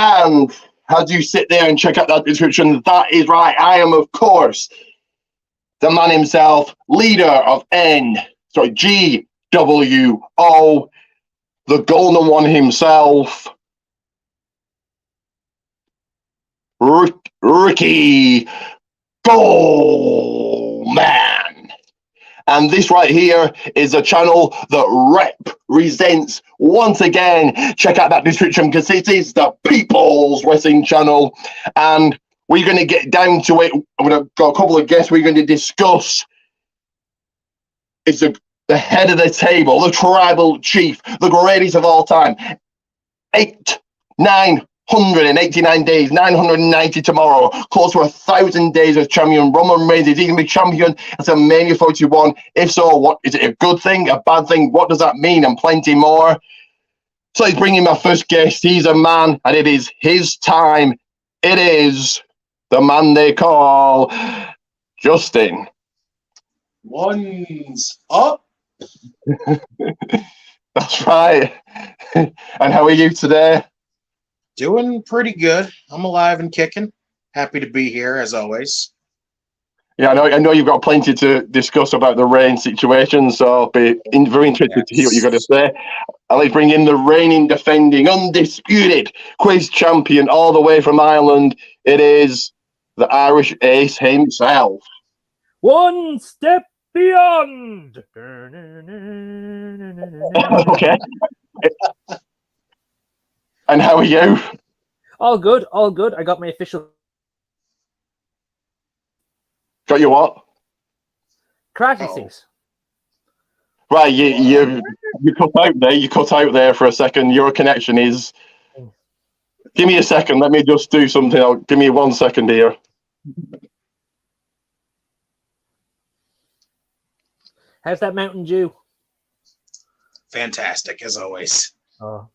And as you sit there and check out that description, that is right. I am, of course, the man himself, leader of GWO, the golden one himself, Ricky Goldman. And this right here is a channel that represents, once again, check out that description because it is the People's Wrestling Channel. And we're going to get down to it. I'm going to got a couple of guests we're going to discuss. It's the head of the table, the tribal chief, the greatest of all time. 989 days, 990 tomorrow, close to 1,000 days as champion. Roman Reigns is he going to be champion at Mania 41? If so, what is it? A good thing, a bad thing? What does that mean? And plenty more. So he's bringing my first guest. He's a man, and it is his time. It is the man they call Justin. One's up. That's right. And how are you today? Doing pretty good. I'm alive and kicking. Happy to be here as always. Yeah, I know you've got plenty to discuss about the Reign situation, so I'll be very interested to hear what you're going to say. I'll bring in the reigning, defending, undisputed quiz champion all the way from Ireland. It is the Irish Ace himself. One step beyond. Okay. And how are you? All good, all good. I got my official. Got your what? Karate suit. Right, you cut out there. You cut out there for a second. Your connection is. Give me a second. Let me just do something. Give me 1 second here. How's that Mountain Dew? Fantastic as always. Oh,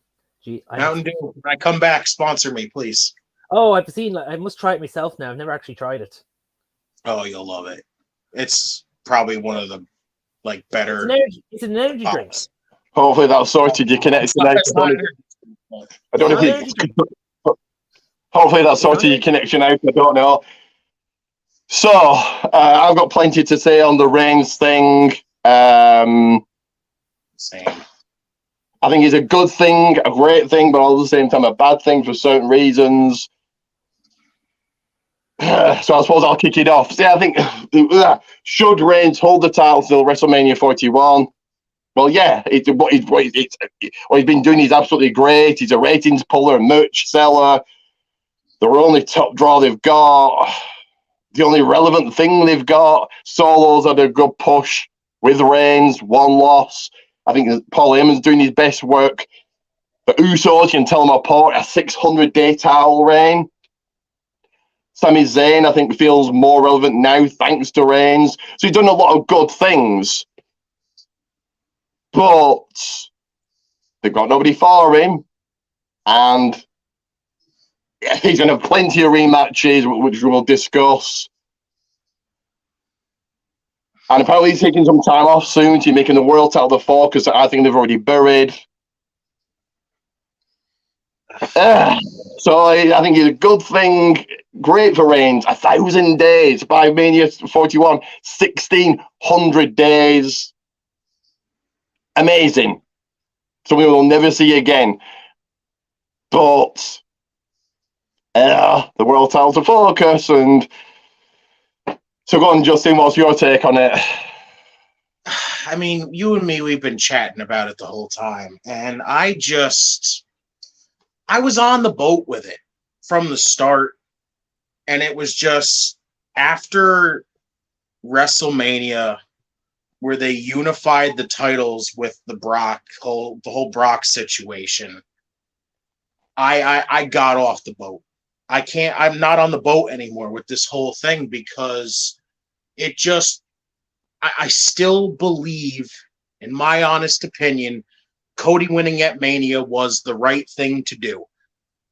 gee, Mountain Dew. When I come back, sponsor me, please. Oh, I've seen. I must try it myself now. I've never actually tried it. Oh, you'll love it. It's probably one of the better. It's an energy drink. Hopefully that sorted your connection out. I don't know if hopefully that sorted your connection out. I don't know. So I've got plenty to say on the Reigns thing. Same. I think it's a good thing, a great thing, but all at the same time a bad thing for certain reasons. So I suppose I'll kick it off. See, I think should Reigns hold the title till WrestleMania 41? Well, yeah, what he's been doing is absolutely great. He's a ratings puller, merch seller. The only top draw they've got, the only relevant thing they've got. Solo's had a good push with Reigns, one loss. I think Paul Heyman's doing his best work. The Usos can tell them apart. A 600-day title reign. Sami Zayn, I think, feels more relevant now thanks to Reigns. So he's done a lot of good things. But they've got nobody for him. And he's going to have plenty of rematches, which we'll discuss. And apparently he's taking some time off soon to making the world title the focus. I think they've already buried. So I think it's a good thing. Great for Reigns. 1,000 days by Mania 41. 1,600 days. Amazing. Something we'll never see again. But the world title's the focus. And so go on, Justin, what's your take on it? I mean, you and me, we've been chatting about it the whole time. And I was on the boat with it from the start. And it was just after WrestleMania where they unified the titles with the whole Brock situation. I got off the boat. I'm not on the boat anymore with this whole thing because it just, I still believe, in my honest opinion, Cody winning at Mania was the right thing to do.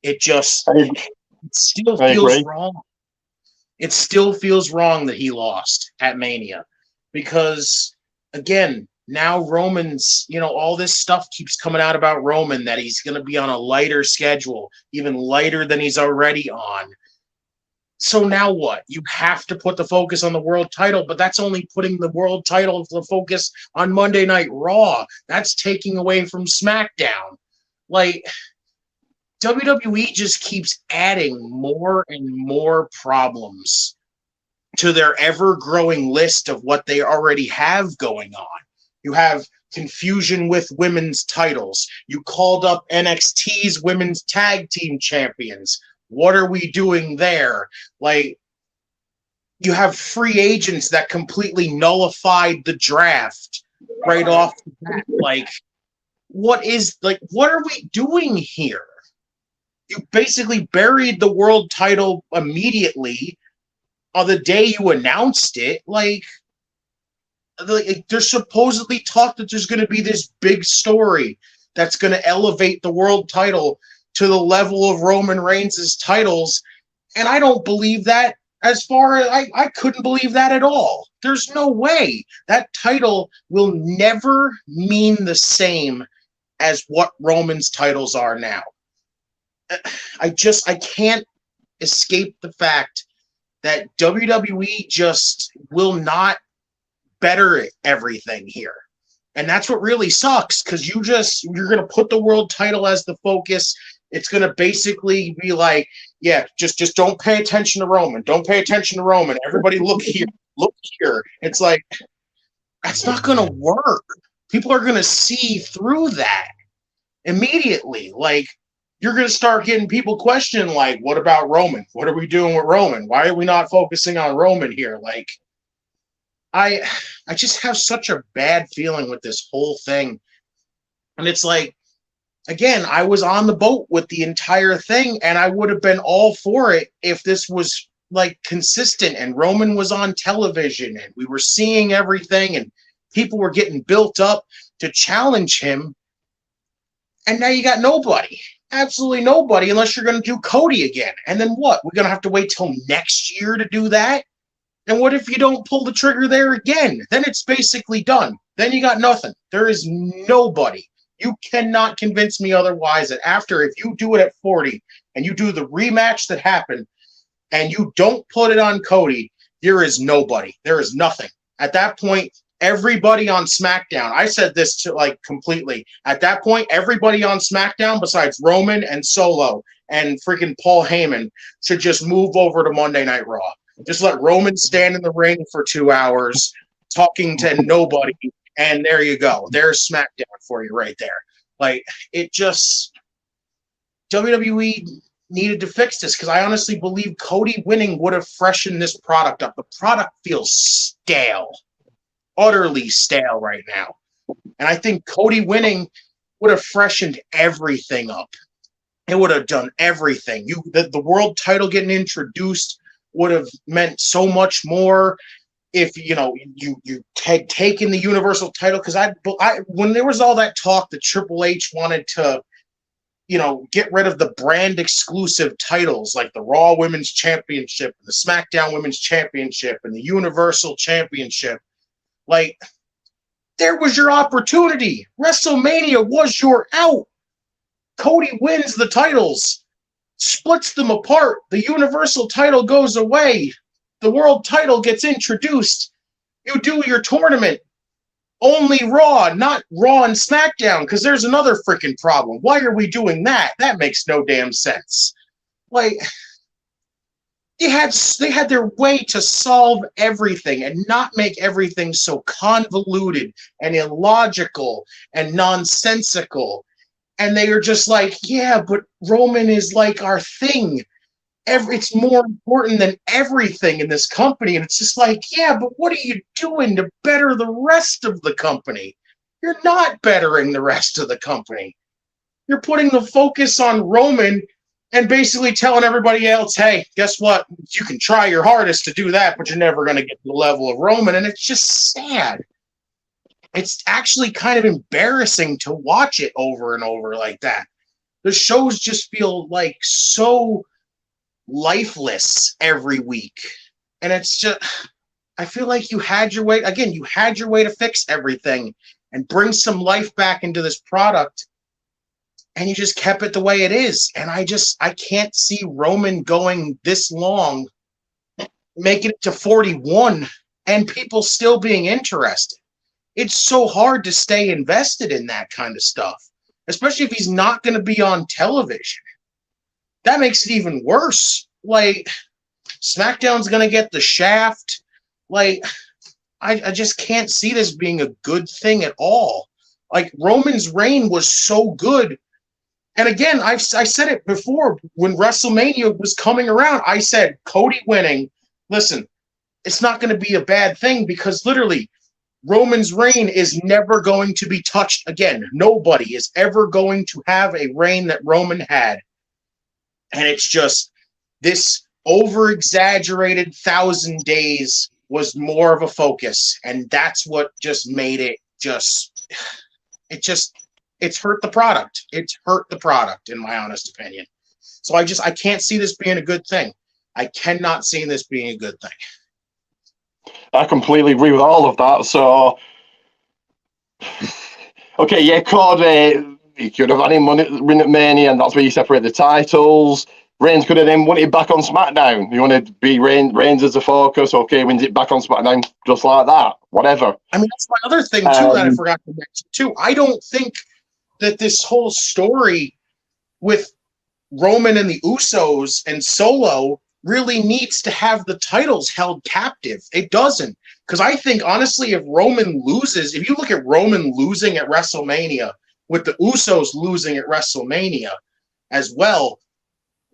It just, it still feels wrong. It still feels wrong that he lost at Mania because, again, now Roman's, all this stuff keeps coming out about Roman, that he's going to be on a lighter schedule, even lighter than he's already on. So now what? You have to put the focus on the world title, but that's only putting the world title, the focus on Monday Night Raw. That's taking away from SmackDown. Like, WWE just keeps adding more and more problems to their ever-growing list of what they already have going on. You have confusion with women's titles. You called up NXT's women's tag team champions. What are we doing there? Like, you have free agents that completely nullified the draft right off the bat. Like, what are we doing here? You basically buried the world title immediately on the day you announced it. Like there's supposedly talk that there's going to be this big story that's going to elevate the world title to the level of Roman Reigns' titles. And I don't believe that. I couldn't believe that at all. There's no way. That title will never mean the same as what Roman's titles are now. I can't escape the fact that WWE just will not better everything here. And that's what really sucks, because you're going to put the world title as the focus. It's going to basically be like, yeah, just don't pay attention to Roman. Don't pay attention to Roman. Everybody look here. Look here. It's like, that's not going to work. People are going to see through that immediately. Like, you're going to start getting people questioning, like, what about Roman? What are we doing with Roman? Why are we not focusing on Roman here? Like, I just have such a bad feeling with this whole thing. And it's like, again, I was on the boat with the entire thing, and I would have been all for it if this was like consistent and Roman was on television and we were seeing everything and people were getting built up to challenge him. And now you got nobody. Absolutely nobody, unless you're going to do Cody again. And then what? We're going to have to wait till next year to do that? And what if you don't pull the trigger there again? Then it's basically done. Then you got nothing. There is nobody. You cannot convince me otherwise that after, if you do it at 40 and you do the rematch that happened and you don't put it on Cody, there is nobody. There is nothing. At that point, everybody on SmackDown, I said this to like completely, at that point, everybody on SmackDown besides Roman and Solo and freaking Paul Heyman should just move over to Monday Night Raw. Just let Roman stand in the ring for 2 hours talking to nobody, and there you go. There's SmackDown for you right there. Like, it just, WWE needed to fix this, because I honestly believe Cody winning would have freshened this product up. The product feels stale. Utterly stale right now. And I think Cody winning would have freshened everything up. It would have done everything. The world title getting introduced would have meant so much more if you had taken the Universal title, because I when there was all that talk that Triple H wanted to get rid of the brand exclusive titles like the Raw Women's Championship and the SmackDown Women's Championship and the Universal Championship. Like, there was your opportunity. WrestleMania was your out. Cody wins the titles, splits them apart. The Universal title goes away. The world title gets introduced. You do your tournament. Only Raw, not Raw and SmackDown, because there's another freaking problem. Why are we doing that? That makes no damn sense. Like, they had their way to solve everything and not make everything so convoluted and illogical and nonsensical. And they are just like, yeah, but Roman is like our thing. It's more important than everything in this company. And it's just like, yeah, but what are you doing to better the rest of the company? You're not bettering the rest of the company. You're putting the focus on Roman and basically telling everybody else, hey, guess what? You can try your hardest to do that, but you're never going to get to the level of Roman. And it's just sad. It's actually kind of embarrassing to watch it over and over like that. The shows just feel like so lifeless every week. And it's just, I feel like you had your way. Again, you had your way to fix everything, and bring some life back into this product. And you just kept it the way it is. And I can't see Roman going this long, making it to 41, and people still being interested. It's so hard to stay invested in that kind of stuff, especially if he's not going to be on television. That makes it even worse. Like, SmackDown's going to get the shaft. Like, I just can't see this being a good thing at all. Like, Roman's reign was so good. And again, I said it before when WrestleMania was coming around. I said, Cody winning, listen, it's not going to be a bad thing because literally Roman's reign is never going to be touched again. Nobody is ever going to have a reign that Roman had. And it's just this over-exaggerated 1,000 days was more of a focus. And that's what just made it it's hurt the product. It's hurt the product, in my honest opinion. So I can't see this being a good thing. I cannot see this being a good thing. I completely agree with all of that. So, okay, yeah, Cody, he could have had him win at Mania, and that's where you separate the titles. Reigns could have then won it back on SmackDown. You want to be Reigns as a focus, okay, wins it back on SmackDown, just like that, whatever. I mean, that's my other thing, too, that I forgot to mention, too. I don't think that this whole story with Roman and the Usos and Solo really needs to have the titles held captive. It doesn't. Because I think, honestly, if Roman loses, if you look at Roman losing at WrestleMania with the Usos losing at WrestleMania as well,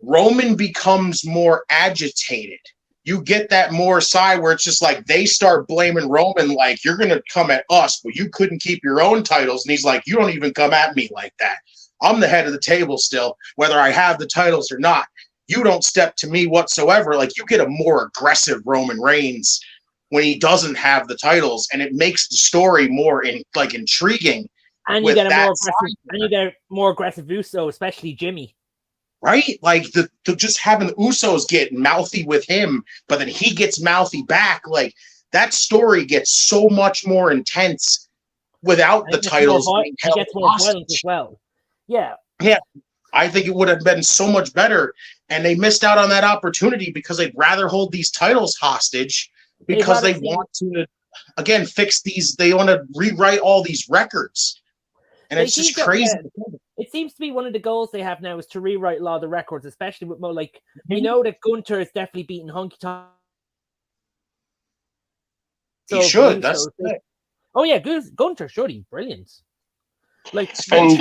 Roman becomes more agitated. You get that more side where it's just like they start blaming Roman like, you're going to come at us, but you couldn't keep your own titles. And he's like, you don't even come at me like that. I'm the head of the table still, whether I have the titles or not. You don't step to me whatsoever. Like, you get a more aggressive Roman Reigns when he doesn't have the titles, and it makes the story more intriguing. And you get a more aggressive Uso, especially Jimmy. Right? Like the just having the Usos get mouthy with him, but then he gets mouthy back. Like, that story gets so much more intense without the titles being held gets more violent as well. Yeah. Yeah. I think it would have been so much better. And they missed out on that opportunity because they'd rather hold these titles hostage because they want to, again, fix these. They want to rewrite all these records. And it's just crazy. It seems to be one of the goals they have now is to rewrite a lot of the records, especially with we know that Gunter is definitely beating Honky Tonk. He should. That's oh yeah, Gunter should. He's brilliant. Like, and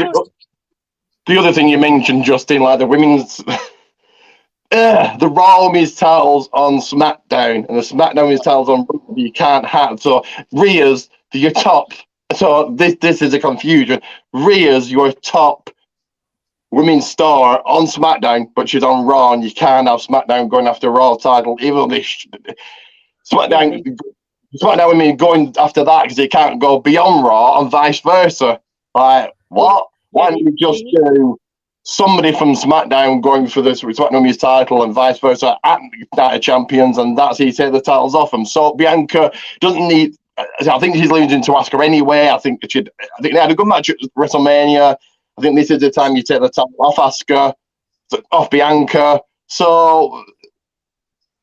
the other thing you mentioned, Justin, like the women's, the Raw Women's titles on SmackDown and the SmackDown Women's titles on Raw, you can't have. So Rhea's your top. So this is a confusion. Rhea's your top women's star on SmackDown, but she's on Raw, and you can't have SmackDown going after Raw title, even though SmackDown women going after that because they can't go beyond Raw and vice versa. Like, what? Why don't you just do somebody from SmackDown going for this SmackDown Women's title and vice versa at Night of Champions, and that's how you take the titles off them. So Bianca doesn't need. I think she's losing to Asuka anyway. I think they had a good match at WrestleMania. I think this is the time you take the title off Asuka, off Bianca. So,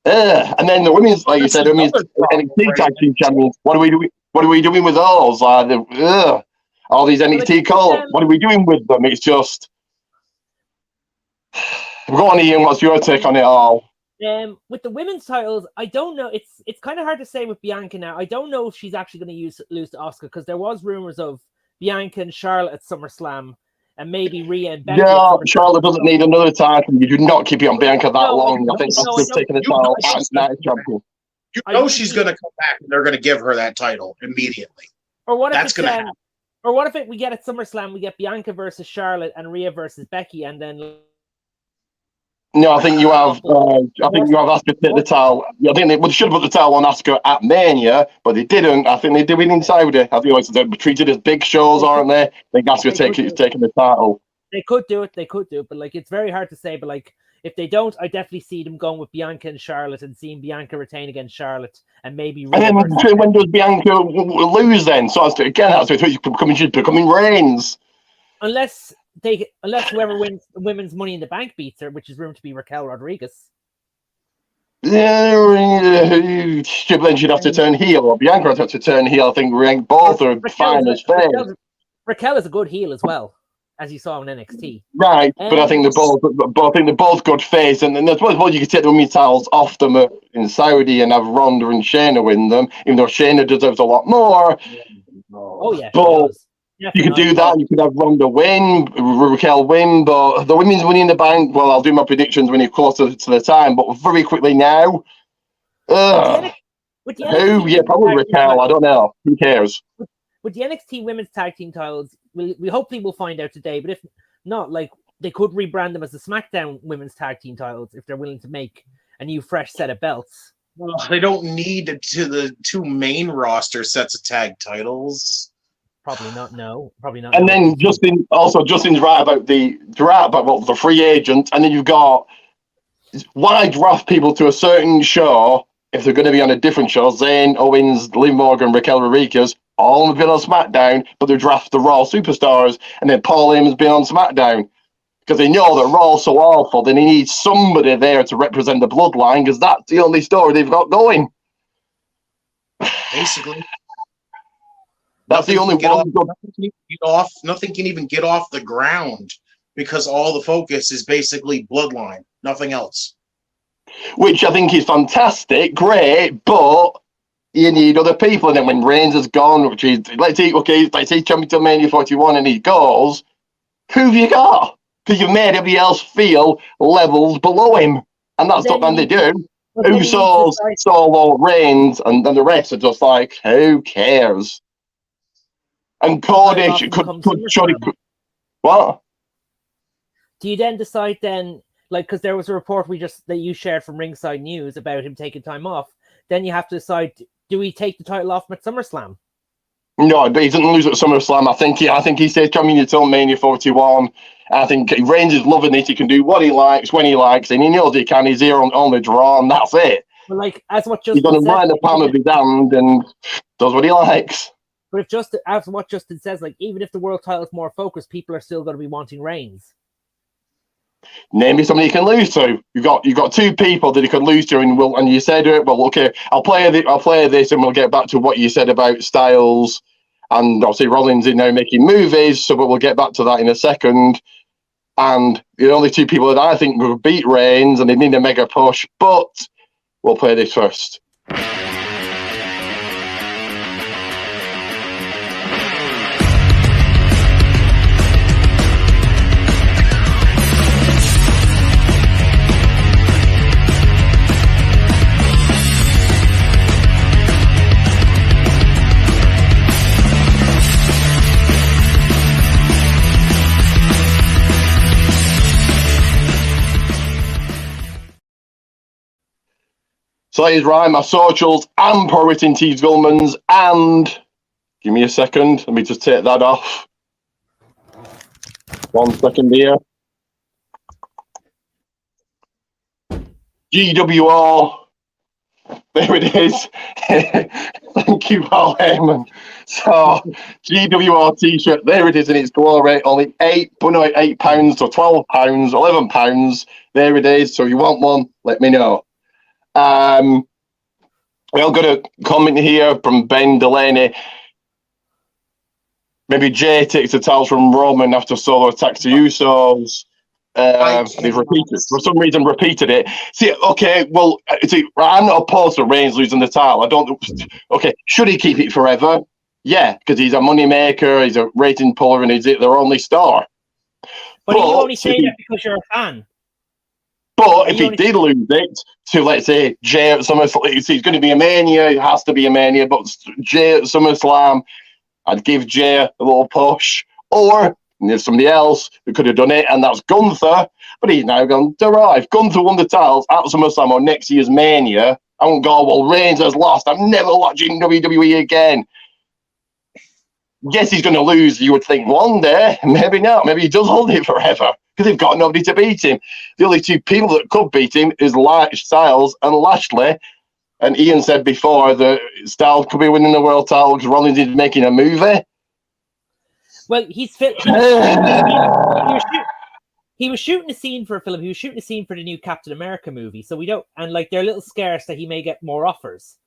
and then the women's, like you said, women's NXT tag team champions. What are we doing? What are we doing with those? All these NXT calls. What are we doing with them? It's just. Go on, Ian. What's your take on it all? With the women's titles, I don't know. It's kind of hard to say with Bianca now. I don't know if she's actually going to lose to Asuka because there was rumors of Bianca and Charlotte at SummerSlam and maybe Rhea and Becky. Yeah, Charlotte doesn't need another title. You do not keep it on Bianca that long. I think Asuka's taking the title as Night champion. You know she's going to come back and they're going to give her that title immediately. Or what if that's going to happen? Or what if we get at SummerSlam, we get Bianca versus Charlotte and Rhea versus Becky, and then. No, I think you have. Asuka take the title. I think they should have put the title on Asuka at Mania, but they didn't. I think they did it in Saudi. I think they're treated as big shows, aren't they? I think Asuka taking the title. They could do it, but like it's very hard to say. But like If they don't, I definitely see them going with Bianca and Charlotte and seeing Bianca retain against Charlotte and maybe. And then when does Bianca lose then? So that's becoming Reigns. Unless whoever wins the women's Money in the Bank beats her, which is rumored to be Raquel Rodriguez. Yeah, then she'd have to turn heel, or Bianca would have to turn heel. I think both are fine as fair. Raquel is a good heel as well, as you saw in NXT. Right, but I think they're both good face, and then as well you could take the women's titles off them in Saudi and have Ronda and Shayna win them, even though Shayna deserves a lot more. Oh yeah, but you could do that. You could have Ronda win, Raquel win, but the women's Money in the Bank. Well, I'll do my predictions when you're closer to the time, but very quickly now. Who? Yeah, probably Raquel. I don't know. Who cares? With the NXT Women's Tag Team titles, we hopefully will find out today. But if not, like they could rebrand them as the SmackDown Women's Tag Team titles if they're willing to make a new, fresh set of belts. Well, they don't need the two main roster sets of tag titles. Probably not. No, probably not. And then Justin's right about the free agent, and then you've got why draft people to a certain show if they're going to be on a different show. Zayn, Owens, Liv Morgan, Raquel Rodriguez, all have been on SmackDown, but they draft the Raw superstars, and then Paul Heyman's been on SmackDown because they know that Raw's so awful. Then they need somebody there to represent the bloodline because that's the only story they've got going. Basically. That's the only one. Nothing can even get off the ground because all the focus is basically bloodline, nothing else. Which I think is fantastic, great, but you need other people. And then when Reigns is gone, which is let's say coming to Mania 41 and he goes, who have you got? Because you've made everybody else feel levels below him, and that's what they do. Usos, Solo, Reigns, and then the rest are just like, who cares? And Cody could what? Do you then decide then, like, because there was a report that you shared from Ringside News about him taking time off. Then you have to decide: do we take the title off him at SummerSlam? No, but he doesn't lose at SummerSlam. I think he says coming until Mania 41. I think Reigns is loving it. He can do what he likes when he likes, and he knows he can. He's here on the draw, and that's it. But like as what Justin he's going to line the palm of his hand and does what he likes. But as what Justin says, like even if the world title is more focused, people are still going to be wanting Reigns. Name me somebody you can lose to. You've got two people that you can lose to, and you said it. Well, okay, I'll play this, and we'll get back to what you said about Styles, and obviously Rollins is now making movies. So, but we'll get back to that in a second. And the only two people that I think will beat Reigns, and they need a mega push. But we'll play this first. So that is right, my socials and Pro Wrestling Tees Gulman's, and give me a second, let me just take that off. 1 second here. GWR, there it is. Thank you, Paul Heyman. So, GWR t-shirt, there it is in its glory, only £8 to £12, £11. There it is, so if you want one, let me know. We all got a comment here from Ben Delaney. Maybe Jay takes the towels from Roman after Solo attacks the Usos. They've repeated for some reason repeated it. See, okay, well, I'm not opposed to Reigns losing the title. I don't. Okay, should he keep it forever? Yeah, because he's a money maker, he's a rating puller, and he's their only star. But you only say that because you're a fan. But if he did lose it to, let's say, Jay at SummerSlam, it's going to be a Mania, it has to be a Mania, but Jay at SummerSlam, I'd give Jay a little push. Or there's somebody else who could have done it, and that's Gunther, but he's now gone, if Gunther won the titles at SummerSlam or next year's Mania, I won't go, well, Reigns has lost, I'm never watching WWE again. Yes, he's going to lose, you would think, one day, maybe not, maybe he does hold it forever. because they've got nobody to beat him. The only two people that could beat him is Styles and Lashley. And Ian said before that Styles could be winning the world title because Rollins is making a movie. Well, he was shooting a scene for a film. He was shooting a scene for the new Captain America movie. So they're a little scarce that he may get more offers.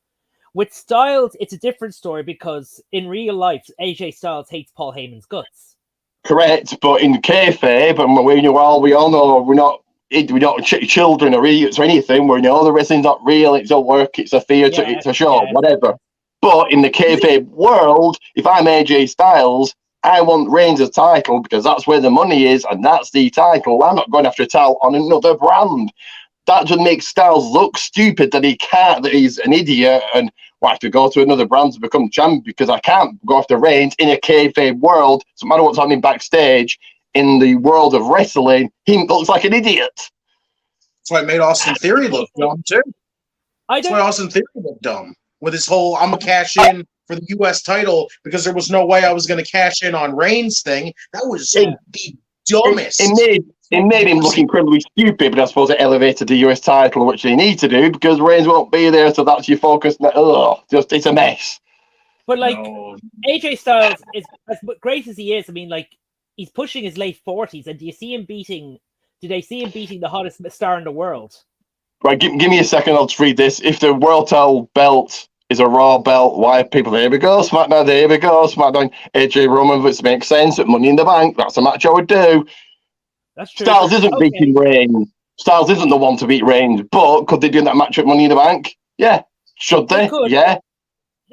With Styles, it's a different story because in real life, AJ Styles hates Paul Heyman's guts. Correct, but in kayfabe, and we all know we're not children or idiots or anything. We know the wrestling's not real. It's a work. It's a theatre. It's a show. Whatever. But in the kayfabe world, if I'm AJ Styles, I want Reigns' title because that's where the money is, and that's the title. I'm not going after a title on another brand. That just makes Styles look stupid that he can't, that he's an idiot and will have to go to another brand to become champion because I can't go after Reigns in a kayfabe world. So no matter what's happening backstage, in the world of wrestling, he looks like an idiot. That's why it made Austin Theory look dumb, too. That's why Austin Theory looked dumb with his whole I'm going to cash in for the U.S. title because there was no way I was going to cash in on Reigns thing. That was the dumbest. It made him look incredibly stupid, but I suppose it elevated the US title, which they need to do because Reigns won't be there, so that's your focus. It's a mess. But AJ Styles is as great as he is. I mean, he's pushing his late 40s, and do they see him beating the hottest star in the world? Right, give me a second. I'll just read this. If the world title belt is a Raw belt, why people? There we go. SmackDown. There we go. SmackDown. AJ Roman, which makes sense. Money in the Bank. That's a match I would do. That's true. Styles isn't beating Reigns. Styles isn't the one to beat Reigns, but could they do that match at Money in the Bank? Yeah. Should they? Yeah.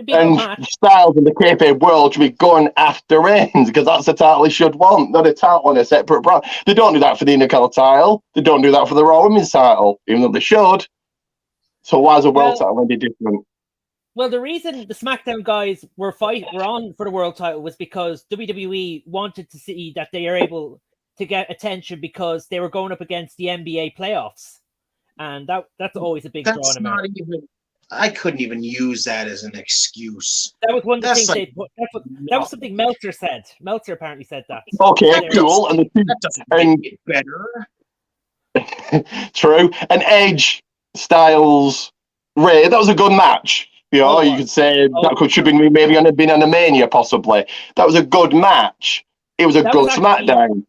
And Styles in the kayfabe world should be going after Reigns because that's the title he should want, not a title on a separate brand. They don't do that for the Intercontinental title. They don't do that for the Raw Women's title, even though they should. So why is a world title any different? Well, the reason the SmackDown guys were on for the world title was because WWE wanted to see that they are able to get attention because they were going up against the NBA playoffs, and that's always a big draw in America. I couldn't even use that as an excuse. That was one of the things that was something Meltzer said. Meltzer apparently said that. Okay, cool. And that doesn't make it better. True. And Edge, Styles, Ray, that was a good match. You know, you could say that should be maybe been on a Mania, possibly. That was a good match. It was a good SmackDown.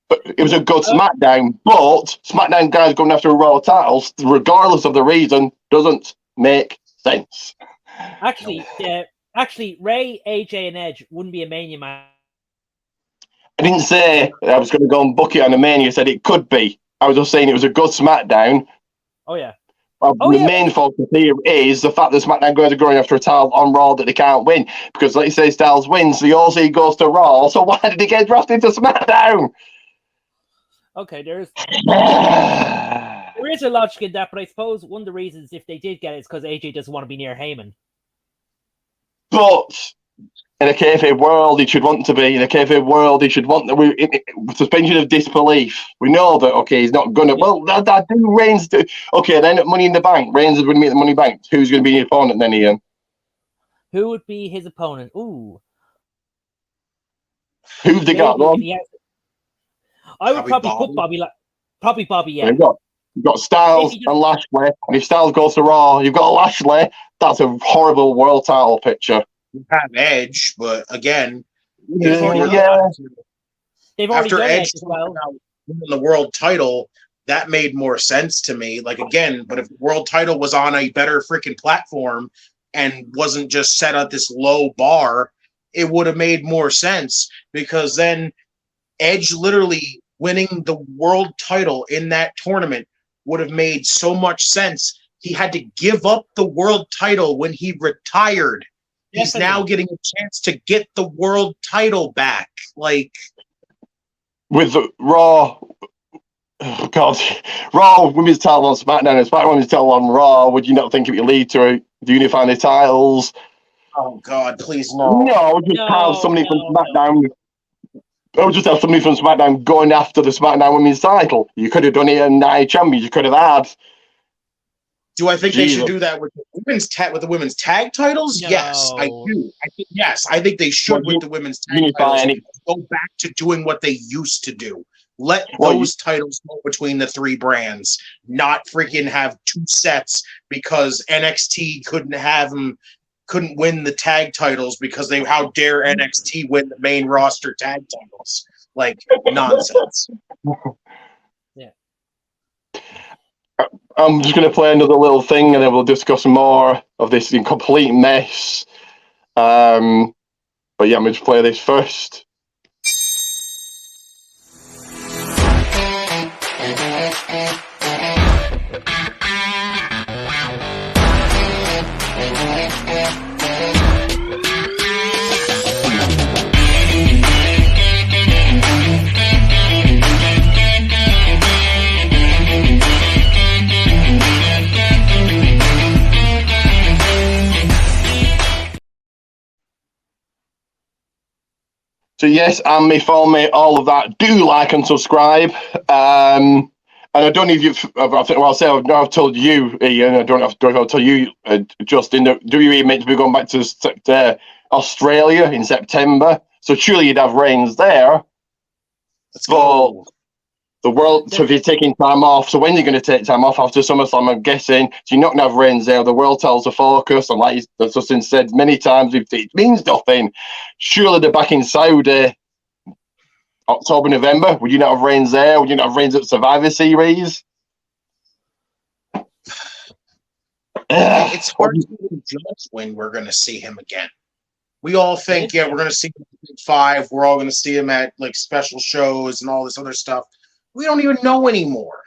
But it was a good SmackDown. But SmackDown guys going after Raw titles, regardless of the reason, doesn't make sense. Actually, Ray, AJ, and Edge wouldn't be a Mania match. I didn't say I was going to go and book it on a Mania. I said it could be. I was just saying it was a good SmackDown. Oh, yeah. The main focus here is the fact that SmackDown guys are going after a title on Raw that they can't win. Because, like you say, Styles wins, the OC goes to Raw. So why did he get drafted to SmackDown? Okay, there is a logic in that, but I suppose one of the reasons if they did get it is because AJ doesn't want to be near Heyman. But in a kayfabe world, he should want to be. In a kayfabe world, he should want suspension of disbelief. We know that, okay, he's not going to. Well, that do Reigns do. Okay, then at Money in the Bank, Reigns is going to be at the Money Bank. Who's going to be the opponent then, Ian? Who would be his opponent? Ooh. Who's they got? I would probably put Bobby. Probably Bobby, yeah. You've got Styles and Lashley. And if Styles goes to Raw, you've got Lashley. That's a horrible world title picture. You have Edge, but again, they've already after done Edge as well. Winning the world title, that made more sense to me. Like, again, but if the world title was on a better freaking platform and wasn't just set at this low bar, it would have made more sense because then Edge literally winning the world title in that tournament would have made so much sense. He had to give up the world title when he retired. He's now getting a chance to get the world title back. Like, with the Raw, oh God, Raw women's title on SmackDown and SmackDown women's title on Raw, would you not think it would lead to unifying the titles? Oh God, please no. No, just have somebody from SmackDown. I would just have somebody from SmackDown going after the SmackDown women's title. You could have done it at Night Champions. You could have had. Do I think they should do that with the women's tag titles? No. Yes, I do. I think they should with the women's tag titles. Go back to doing what they used to do. Let those titles go between the three brands, not freaking have two sets because NXT couldn't win the tag titles because how dare NXT win the main roster tag titles? Like, nonsense. Yeah. I'm just going to play another little thing and then we'll discuss more of this complete mess. But yeah, I'm going to play this first. So yes, and me, follow me, all of that. Do like and subscribe. And I don't know if you've. I've told you, Ian. I don't know if I'll tell you, Justin. That WWE meant to be going back to Australia in September. So surely you'd have Reigns there. Let's go. The world. So if you're taking time off, so when you're going to take time off after SummerSlam, I'm guessing. So you're not going to have Reigns there. The world tells the focus, and like Justin said many times, it means nothing. Surely they're back in Saudi, October, November. Would you not have Reigns there? Would you not have Reigns at Survivor Series? It's hard to even judge when we're going to see him again. We all think, we're going to see him at Big Five. We're all going to see him at like special shows and all this other stuff. We don't even know anymore.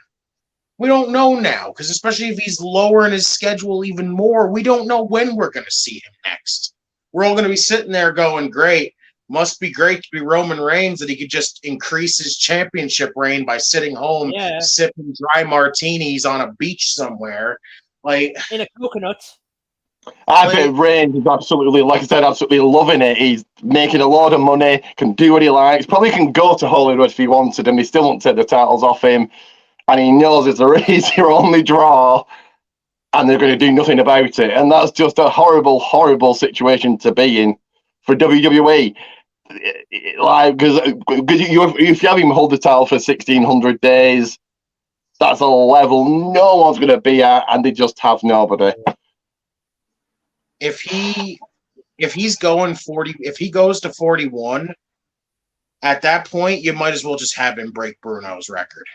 We don't know now, because especially if he's lowering his schedule even more, we don't know when we're going to see him next. We're all going to be sitting there going, great, must be great to be Roman Reigns, that he could just increase his championship reign by sitting home, sipping dry martinis on a beach somewhere. Like in a coconut. I bet Reigns is absolutely, like I said, absolutely loving it. He's making a lot of money, can do what he likes, probably can go to Hollywood if he wanted, and they still won't take the titles off him. And he knows it's their only draw, and they're going to do nothing about it. And that's just a horrible, horrible situation to be in for WWE. Like, because if you have him hold the title for 1,600 days, that's a level no one's going to be at, and they just have nobody. If he's going 40, if he goes to 41, at that point, you might as well just have him break Bruno's record.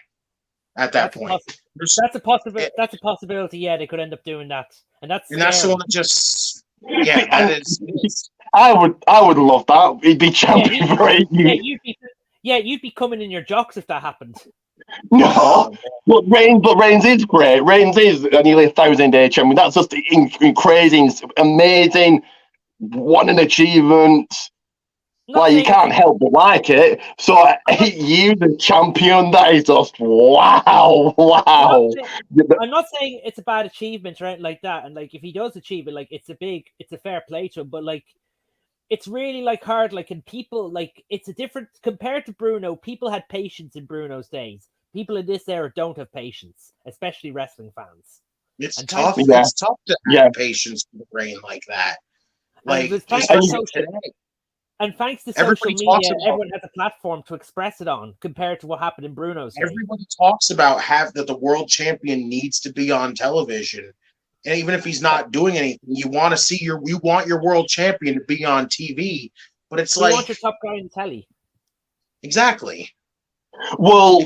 At that point, that's a possibility. That's a possibility. Yeah, they could end up doing that, and that's the one that just that is. I would love that. He'd be champion for 8 years. You'd be coming in your jocks if that happened. No, but Reigns is great. Reigns is nearly 1,000-day champion. That's just crazy, amazing, what an achievement. Well, you can't help but like it. So 8 years as champion, that is just wow. I'm not saying it's a bad achievement or anything like that. And like if he does achieve it, like it's a fair play to him. But like it's really like hard, like and people like it's a different compared to Bruno, people had patience in Bruno's days. People in this era don't have patience, especially wrestling fans. It's tough. It's tough to have patience with a brain like that. Like and thanks to social media, everyone has a platform to express it on compared to what happened in Bruno's day. Everybody talks about that the world champion needs to be on television. And even if he's not doing anything, you want your world champion to be on TV. But it's you want your top guy in telly. Exactly. Well,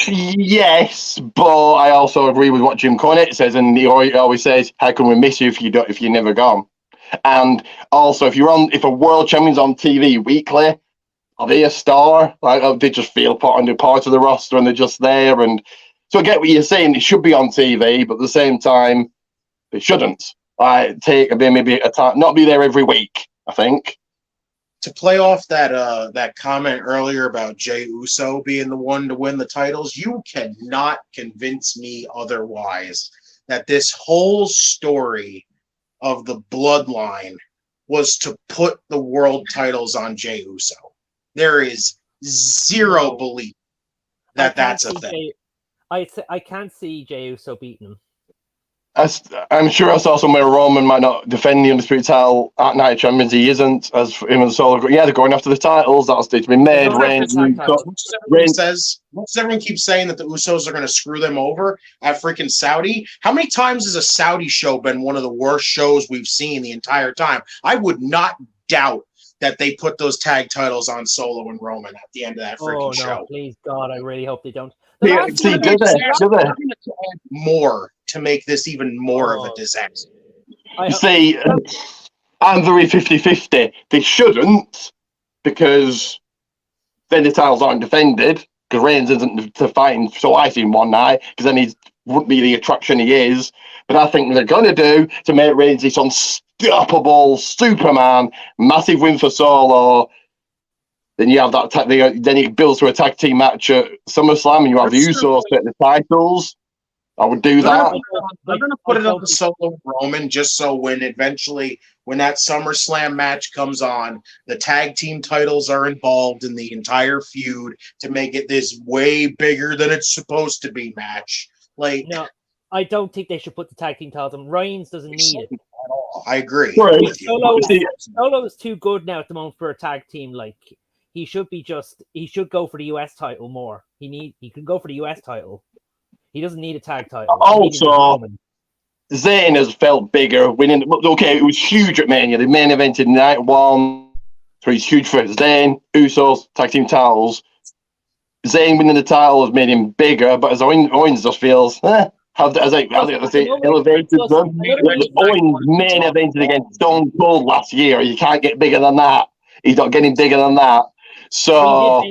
yes, but I also agree with what Jim Cornette says, and he always says, "How can we miss you if you're never gone?" And also, if a world champion's on TV weekly, are they a star? Like, they just feel part of the roster and they're just there. And so I get what you're saying. It should be on TV, but at the same time, they shouldn't. Maybe a time, not be there every week. I think. To play off that comment earlier about Jey Uso being the one to win the titles, you cannot convince me otherwise that this whole story of the bloodline was to put the world titles on Jey Uso. There is zero belief that that's a thing. I can't see Jey Uso beating him. I'm sure I saw somewhere Roman might not defend the Undisputed title at Night Champions. He isn't, as him and Solo. Yeah, they're going after the titles. That's it's been made. They're going Reigns, after the tag titles. Most everyone keeps saying that the Usos are going to screw them over at freaking Saudi. How many times has a Saudi show been one of the worst shows we've seen the entire time? I would not doubt that they put those tag titles on Solo and Roman at the end of that freaking show. Please God, I really hope they don't. More to make this even more of a disaster. See, I'm very 50-50. They shouldn't, because then the titles aren't defended, because Reigns isn't to fighting so I see one night, because then he wouldn't be the attraction he is. But I think they're going to do to make Reigns this unstoppable Superman, massive win for Solo. Then you have that. Then it builds to a tag team match at SummerSlam, and you have the Usos take the titles. I would do that. They're going to put it up to Solo and Roman just so when that SummerSlam match comes on, the tag team titles are involved in the entire feud to make it this way bigger than it's supposed to be match. Like, no, I don't think they should put the tag team titles on. Reigns doesn't need it at all. I agree. Solo is too good now at the moment for a tag team. Like, he should go for the US title more. He can go for the US title. He doesn't need a tag title. Also, Zayn has felt bigger winning. Okay, it was huge at Mania. The main event in night one, so he's huge for Zayn, Usos, tag team titles. Zayn winning the title has made him bigger, but as Owens just feels, elevated them. Owens main evented against Stone Cold last year. You can't get bigger than that. He's not getting bigger than that. So,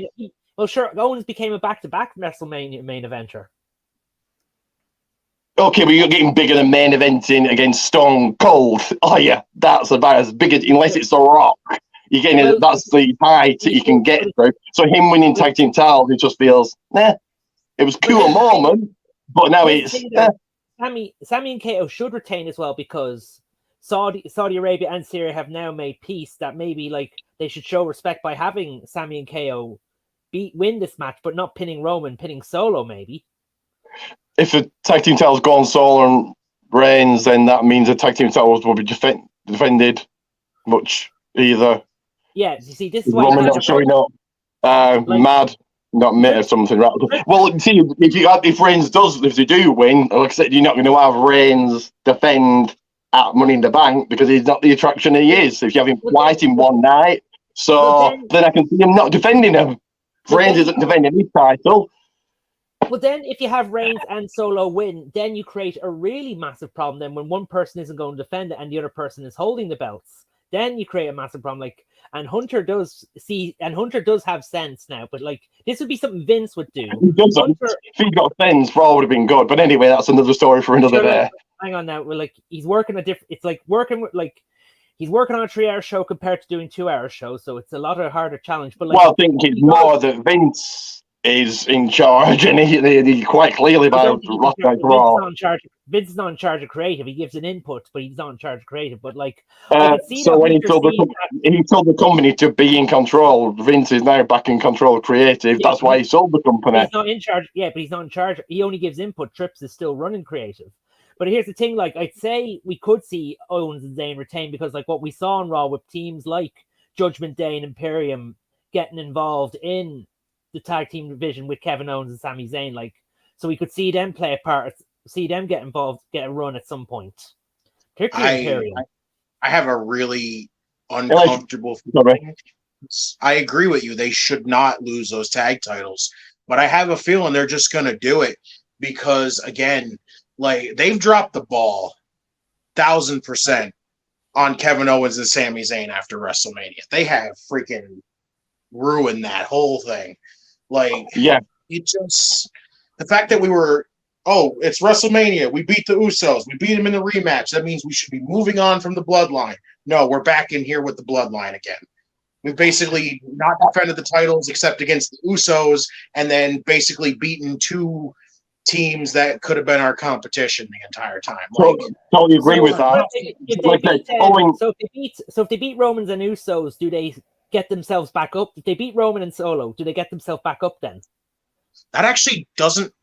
well, sure, Owens became a back-to-back WrestleMania main eventer. Okay, but you're getting bigger than main eventing against Stone Cold. Oh yeah, that's about as big as, unless it's The Rock. You're getting that's the height that you can get through. So him winning tag team titles, it just feels, it was a cool moment, but now it's. Sammy and KO should retain as well, because Saudi Arabia and Syria have now made peace that maybe like they should show respect by having Sammy and KO win this match, but not pinning Roman, pinning Solo maybe. If the tag team titles go on Solo and Reigns, then that means the tag team titles will be defended much either. Yeah, you see, this is why Roman not showing up, mad, not made or something, right? Well, see, if Reigns if they do win, like I said, you're not going to have Reigns defend at Money in the Bank because he's not the attraction he is. If you have him twice in one night, so then I can see him not defending him. Reigns isn't defending his title. But then if you have Reigns and Solo win, then you create a really massive problem. Then when one person isn't going to defend it and the other person is holding the belts, then you create a massive problem. And Hunter does have sense now, but like this would be something Vince would do. He doesn't. If he got sense, Raw would have been good. But anyway, that's another story for another day. Hang on now. He's working it's like working with he's working on a 3-hour show compared to doing 2-hour shows, so it's a lot of harder challenge. But I think it's more that Vince is in charge, and he quite clearly about Raw. Vince is not in charge of creative. He gives an input, but he's not in charge of creative. But so when he told the company to be in control, Vince is now back in control of creative. That's why he sold the company. He's not in charge. Yeah, but he's not in charge. He only gives input. Trips is still running creative. But here's the thing: I'd say we could see Owens and Zayn retain, because what we saw on Raw with teams like Judgment Day and Imperium getting involved in the tag team division with Kevin Owens and Sami Zayn, so we could see them play a part, see them get involved, get a run at some point. I have a really uncomfortable feeling. I agree with you. They should not lose those tag titles, but I have a feeling they're just going to do it because, again, they've dropped the ball 1,000% on Kevin Owens and Sami Zayn after WrestleMania. They have freaking ruined that whole thing. It just, the fact that it's WrestleMania, we beat the Usos, we beat him in the rematch, that means we should be moving on from the bloodline. No, we're back in here with the bloodline again. We've basically not defended the titles except against the Usos, and then basically beaten 2 teams that could have been our competition the entire time. Totally agree with that. So if they beat Romans and Usos, do they get themselves back up? If they beat Roman and Solo, do they get themselves back up then? That actually doesn't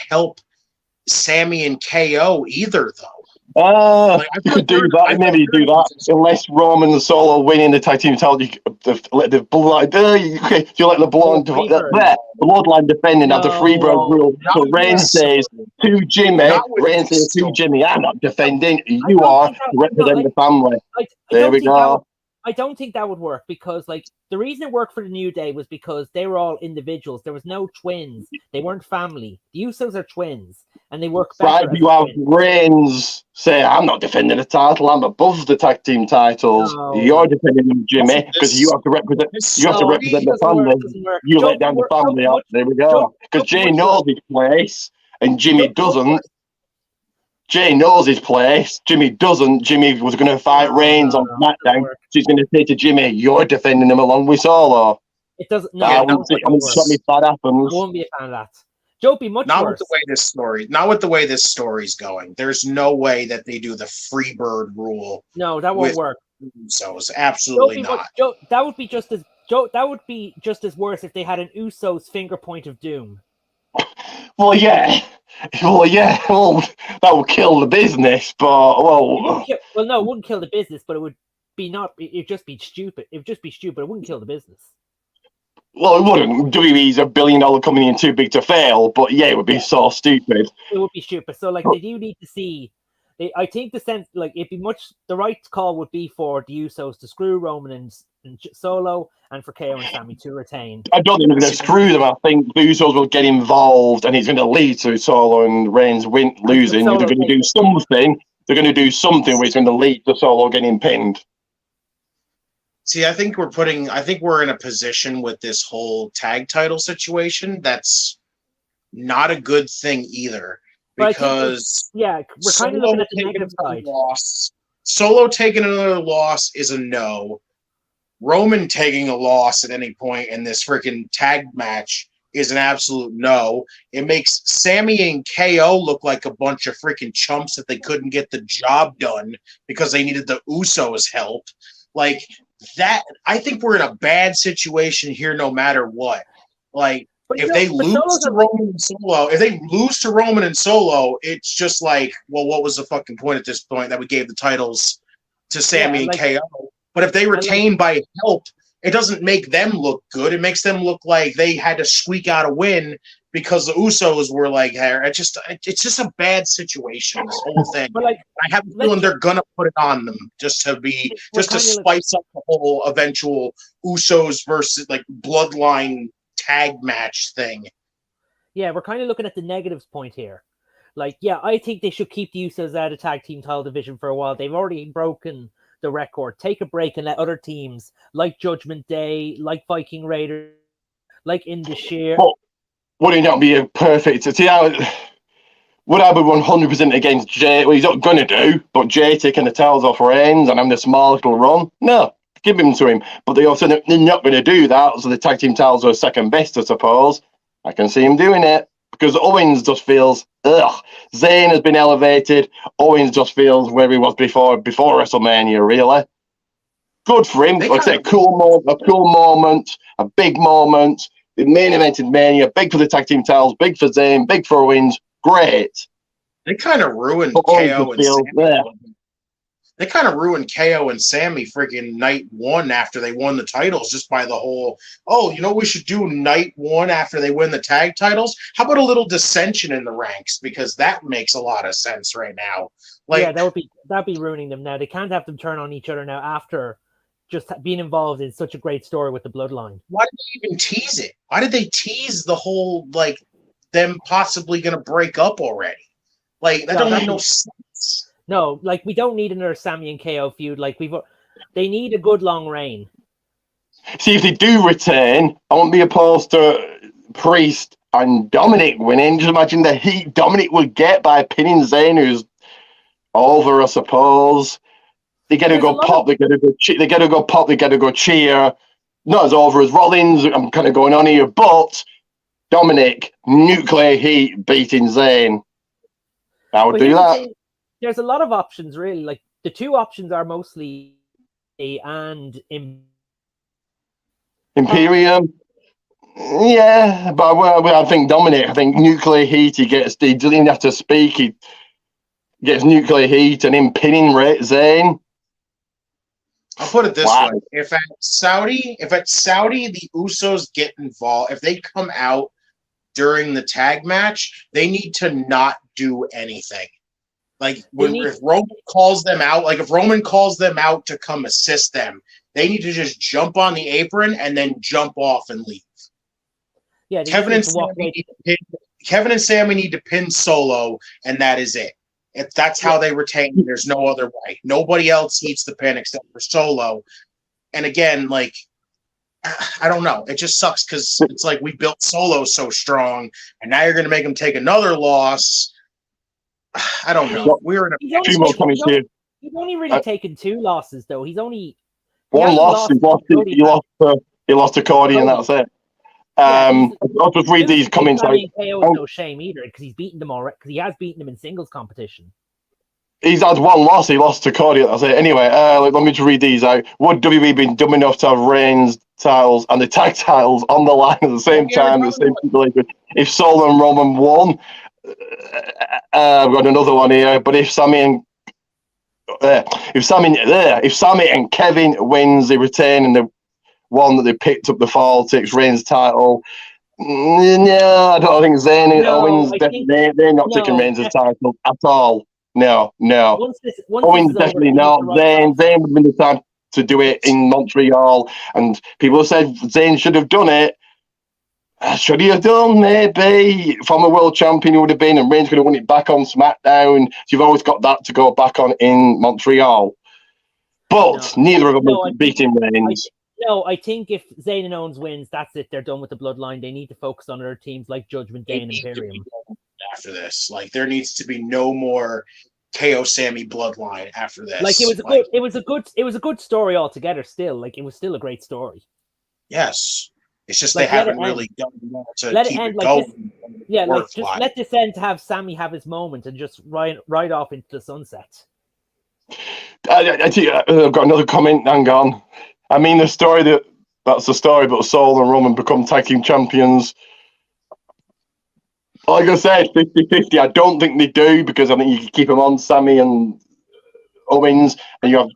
help Sammy and KO either, though. You could do that. Maybe you do that. Unless Roman and Solo winning the tag team title, let the bloodline. You let the bloodline defending have the Freebird rule. So Reigns says to Jimmy, I'm not defending. You are to represent the family. There we go. I don't think that would work because, like, the reason it worked for the New Day was because they were all individuals. There was no twins. They weren't family. The Usos are twins, and they work better. Right, you have Reigns say, I'm not defending the title. I'm above the tag team titles. No. You're defending them, Jimmy, because you have to represent. You have to represent the family. You let down the family out. There we go. Because Jay knows his place, and Jimmy doesn't. Jay knows his place. Jimmy doesn't. Jimmy was going to fight Reigns on SmackDown. She's going to say to Jimmy, "You're defending him along with Solo." It doesn't. No, I wouldn't if that happens. I won't be a fan of that. Joe, be much not worse. Not with the way this story's going. There's no way that they do the Freebird rule. No, that won't work. So it's absolutely not. Joe, that would be just as worse if they had an Usos finger point of doom. Well, yeah. Well, that would kill the business, but no, it wouldn't kill the business, but it'd just be stupid. It would just be stupid. It wouldn't kill the business. Well, it wouldn't. WWE's a $1 billion company and too big to fail, but yeah, it would be so stupid. It would be stupid. So, like, they do need to see. I think the right call would be for the Usos to screw Roman and Solo, and for KO and Sammy to retain. I don't think they're going to screw them. I think the Usos will get involved, and it's going to lead to Solo and Reigns losing. They're going to do something. They're going to do something which is going to lead to Solo getting pinned. See, I think we're in a position with this whole tag title situation that's not a good thing either. Because we're kind of looking at the negative side. Solo taking another loss is a no. Roman taking a loss at any point in this freaking tag match is an absolute no. It makes Sammy and KO look like a bunch of freaking chumps that they couldn't get the job done because they needed the Usos' help. Like that, I think we're in a bad situation here no matter what. Like, if they lose to Roman and Solo, it's just like, well, what was the fucking point at this point that we gave the titles to Sammy and KO? But if they retain by help, it doesn't make them look good. It makes them look like they had to squeak out a win because the Usos were like, hey, it's just a bad situation, this whole thing. But I have a feeling they're gonna put it on them just to spice up the whole eventual Usos versus like bloodline tag match thing. Yeah, we're kind of looking at the negatives point here. Like, yeah, I think they should keep the Usos out of tag team title division for a while. They've already broken the record. Take a break and let other teams like Judgment Day, like Viking Raiders, like Indus-Sher. Would it not be a perfect? See how would I be 100% against Jay? Well, he's not going to do, but Jay taking the towels off Reigns and having a small little run. No, give him to him. But they also they're not going to do that. So the tag team titles are second best, I suppose. I can see him doing it because Owens just feels Zayn has been elevated. Owens just feels where he was before WrestleMania. Really good for him. Like I said, a cool moment, a big moment. The main event in Mania, big for the tag team titles, big for Zayn, big for Owens. Great. They kind of ruined KO and Sammy. They kind of ruined KO and Sammy freaking night one after they won the titles just by the whole, we should do night one after they win the tag titles? How about a little dissension in the ranks? Because that makes a lot of sense right now. That'd be ruining them now. They can't have them turn on each other now after just being involved in such a great story with the bloodline. Why did they even tease it? Why did they tease the whole, them possibly going to break up already? That don't make no sense. No, we don't need another Sammy and KO feud. They need a good long reign. See, if they do return, I won't be opposed to Priest and Dominic winning. Just imagine the heat Dominic would get by pinning Zayn, who's over, I suppose. They got to go pop. They got to go pop. They got to go cheer. Not as over as Rollins. I'm kind of going on here, but Dominic nuclear heat beating Zayn. I would do that. There's a lot of options, really. The two options are mostly and Imperium. Yeah, but I think Dominic. I think nuclear heat. He doesn't even have to speak. He gets nuclear heat and him pinning Zayn. I'll put it this Wow. way: if at Saudi, the Usos get involved, if they come out during the tag match, they need to not do anything. Like if Roman calls them out, to come assist them, they need to just jump on the apron and then jump off and leave. Yeah, Kevin and Sammy need to pin Solo, and that is it. If that's how they retain, there's no other way. Nobody else needs the pin except for Solo. And again, like, I don't know. It just sucks because it's like we built Solo so strong, and now you're going to make him take another loss. I don't know. We're in a He's only really taken 2 losses, though. He's only one loss. He lost to Cody, and that's it. I'll just read these comments. No shame either because he's beaten them already. Because he has beaten them in singles competition. He's had 1 loss. He lost to Cody. That's it. Anyway, let me just read these out. Would WWE be dumb enough to have Reigns titles and the tag titles on the line at the same time? The same stipulation? If Solo and Roman won, I've got another one here. But if Sammy and Kevin wins, they retain, and the one that they picked up the fall takes Reigns' title. No, I don't think Zayn and Owens. They're not taking Reigns' title at all. No. Owens definitely not. Zayn would have been the time to do it in Montreal, and people said Zayn should have done it. Should he have done? Maybe. Former world champion he would have been, and Reigns could have won it back on SmackDown. So you've always got that to go back on in Montreal. But neither of them are beating Reigns. I think if Zayn and Owens wins, that's it. They're done with the bloodline. They need to focus on other teams like Judgment Day and Imperium. After this, like there needs to be no more KO Sammy bloodline after this. Like it was a good story altogether. Still, like it was still a great story. Yes, it's just they haven't really done enough to keep it going. Let this end to have Sammy have his moment and just ride off into the sunset. I've got another comment. Hang on. I mean, that's the story, but Solo and Roman become tag team champions. Like I said, 50-50. I don't think they do because I think you can keep them on, Sammy and Owens, and you have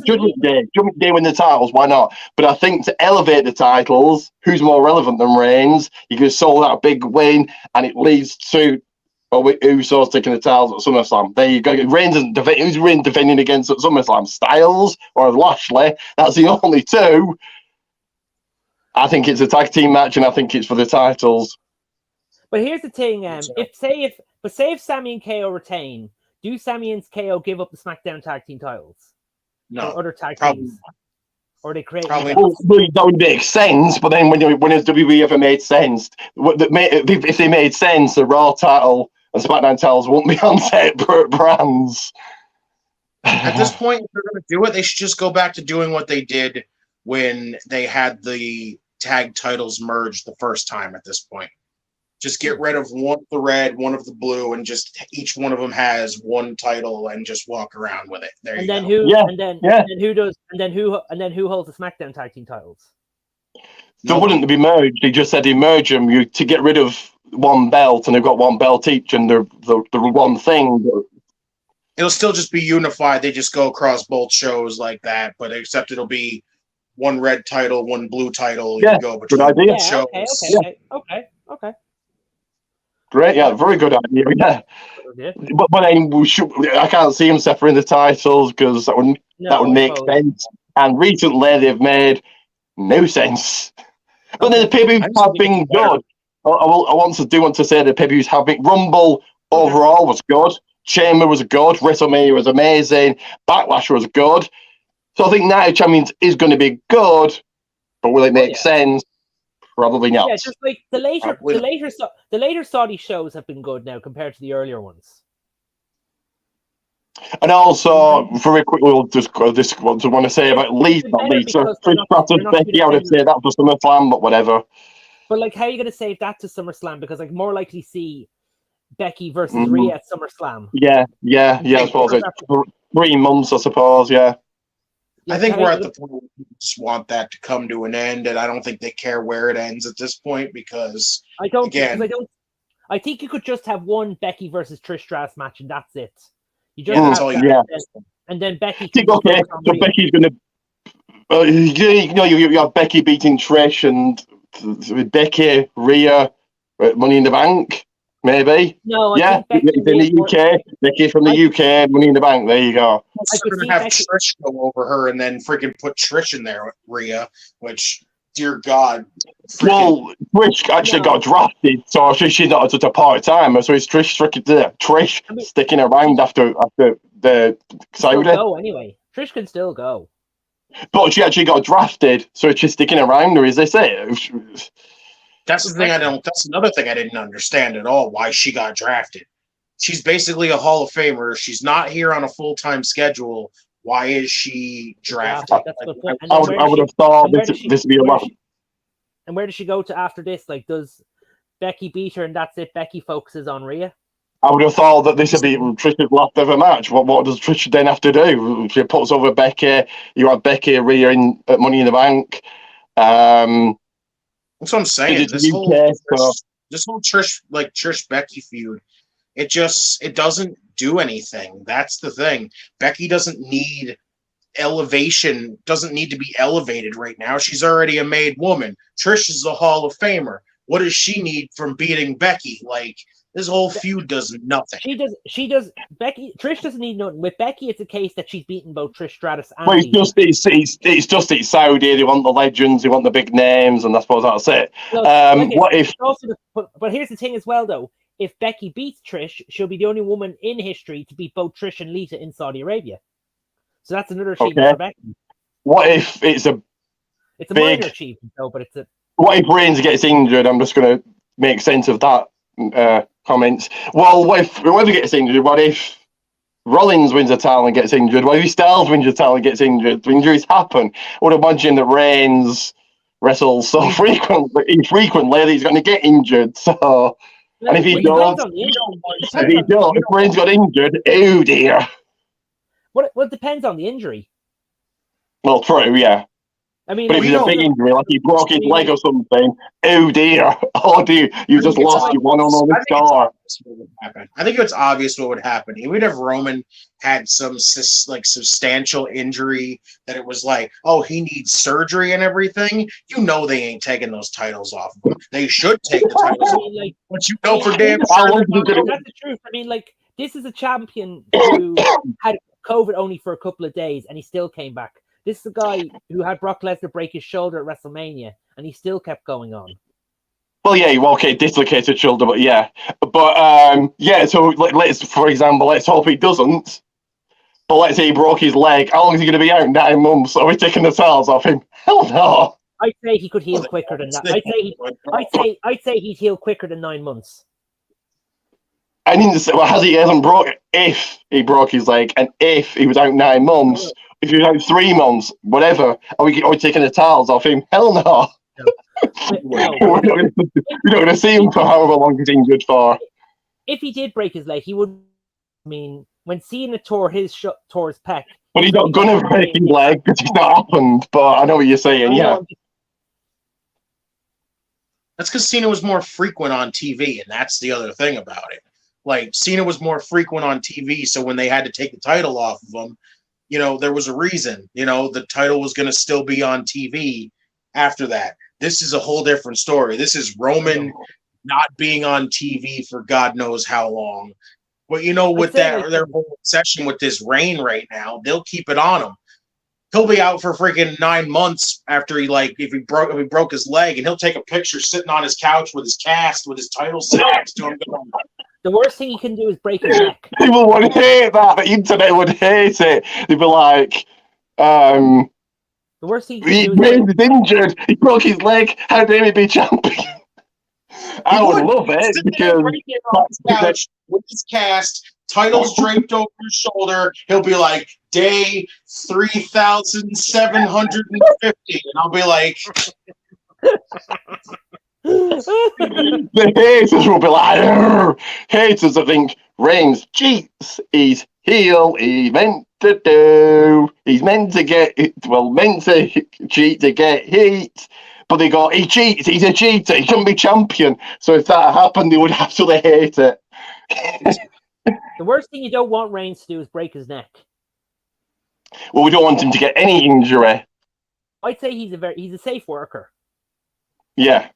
Judgment Day win the titles. Why not? But I think to elevate the titles, who's more relevant than Reigns? You can Solo out a big win, and it leads to Usos taking the titles at SummerSlam. There you go. Who's Reigns defending against at SummerSlam? Styles or Lashley? That's the only 2. I think it's a tag team match, and I think it's for the titles. But here's the thing: if Sammy and KO retain, do Sammy and KO give up the SmackDown tag team titles? No, or other tag teams, or they create. That would make sense, but then when has WWE ever made sense? If they made sense, the Raw title and SmackDown titles won't be on separate brands. At this point, if they're going to do it, they should just go back to doing what they did when they had the tag titles merged the first time. At this point, just get rid of one of the red, one of the blue, and just each one of them has one title, and just walk around with it. There you go. And then who holds the SmackDown tag team titles? They wouldn't be merged. He just said he merged them to get rid of one belt, and they've got one belt each, and they're one thing. It'll still just be unified. They just go across both shows like that, but except it'll be one red title, one blue title. You go between both shows. Okay. Great, very good idea. Yeah, but then I can't see him separating the titles because that would make sense. And recently they've made no sense. But then the pay-per-views have been good. I want to say the pay-per-views have been. Rumble overall was good. Chamber was good. WrestleMania was amazing. Backlash was good. So I think Night of Champions is going to be good, but will it make sense? Probably not. Yeah, just like the later Saudi shows have been good now compared to the earlier ones. And also, very quickly, we'll just go this. What I want to say about Lee, not Lisa. Trish Stratus, Becky, I would say that was SummerSlam, but whatever. But like, how are you going to save that to SummerSlam? Because like, more likely see Becky versus Rhea at SummerSlam. Yeah. I suppose it's 3 months. I suppose. Yeah. I think we're at the point where we just want that to come to an end, and I don't think they care where it ends at this point because I think you could just have one Becky versus Trish Stratus match, and that's it. You just have that, yeah. and then Becky. Okay, so Becky's going to. You have Becky beating Trish and Becky, Rhea, Money in the Bank, maybe. No, I think Becky in the UK. Becky from the UK, Money in the Bank. There you go. They're going to have Trish go over her and then freaking put Trish in there with Rhea, which, dear God. Well, Trish actually got drafted, so she's not just a part-timer. So it's Trish sticking around after the Saudi. Go anyway. Trish can still go. But she actually got drafted, so she's sticking around, or is this it? That's the thing that's another thing I didn't understand at all, why she got drafted. She's basically a Hall of Famer. She's not here on a full-time schedule. Why is she drafted? That's the point. I would have thought this would be a lot. And where does she go to after this? Like, does Becky beat her and that's it? Becky focuses on Rhea? I would have thought that this would be Trish's last ever match. What does Trish then have to do? She puts over Becky. You have Becky, Rhea at Money in the Bank. That's what I'm saying. This whole Trish Becky feud, it doesn't do anything. That's the thing. Becky doesn't need elevation, doesn't need to be elevated right now. She's already a made woman. Trish is a Hall of Famer. What does she need from beating Becky? Like, this whole feud does nothing. Trish doesn't need nothing. With Becky, it's a case that she's beaten both Trish Stratus and. Well, it's Saudi. They want the legends. They want the big names, and I suppose that's it. What if? But here's the thing as well, though. If Becky beats Trish, she'll be the only woman in history to beat both Trish and Lita in Saudi Arabia. So that's another achievement for Becky. What if it's a minor achievement, though? But it's a. What if Reigns gets injured? I'm just going to make sense of that. Comments. Well, what if whoever gets injured? What if Rollins wins a title and gets injured? What if Styles wins a title and gets injured? Injuries happen. I would imagine that Reigns wrestles so infrequently that he's going to get injured. So, and if he don't, if Reigns got injured, oh dear. Well, it depends on the injury. Well, true, yeah. I mean, but if it's a big injury, like he broke his leg or something, oh dear, you just lost your one-on-one star. I think it's obvious what would happen. Even if Roman had some substantial injury that it was like, oh, he needs surgery and everything, they ain't taking those titles off of him. They should take the titles off. But for damn sure. That's the truth. I mean, like, this is a champion who had COVID only for a couple of days and he still came back. This is a guy who had Brock Lesnar break his shoulder at WrestleMania, and he still kept going on. Well, yeah, dislocated shoulder, but yeah. But, so let's hope he doesn't. But let's say he broke his leg. How long is he going to be out? 9 months? Are we taking the titles off him? Hell no. I'd say he could heal quicker than that. I'd say he'd heal quicker than 9 months. I mean, he hasn't broke it. If he broke his leg, and if he was out 9 months... If you're out 3 months, whatever, are we taking the titles off him? Hell no. We're not going to see him for however long he's injured for. If he did break his leg, he would. I mean, when Cena tore his pec. But he's not going to break his leg because it's not happened. But I know what you're saying, yeah. That's because Cena was more frequent on TV, and that's the other thing about it. Like, Cena was more frequent on TV, so when they had to take the title off of him, there was a reason. The title was going to still be on TV after that. This is a whole different story. This is Roman not being on TV for God knows how long. But with their whole obsession with this reign right now, they'll keep it on him. He'll be out for freaking 9 months after if he broke his leg, and he'll take a picture sitting on his couch with his cast, with his title set next to him. The worst thing he can do is break his neck. People would hate that. The internet would hate it. They'd be like, the worst thing he can do is injured. He broke his leg. How dare he be champion? I would love it because with his cast, titles draped over his shoulder, he'll be like, day 3,750, and I'll be like. The haters will be like, haters, I think Reigns cheats, he's heel, he meant He's meant to cheat to get heat, but he cheats. He's a cheater. He shouldn't be champion. So if that happened, they would absolutely hate it. The worst thing you don't want Reigns to do is break his neck. Well, we don't want him to get any injury. I'd say he's a safe worker. Yeah.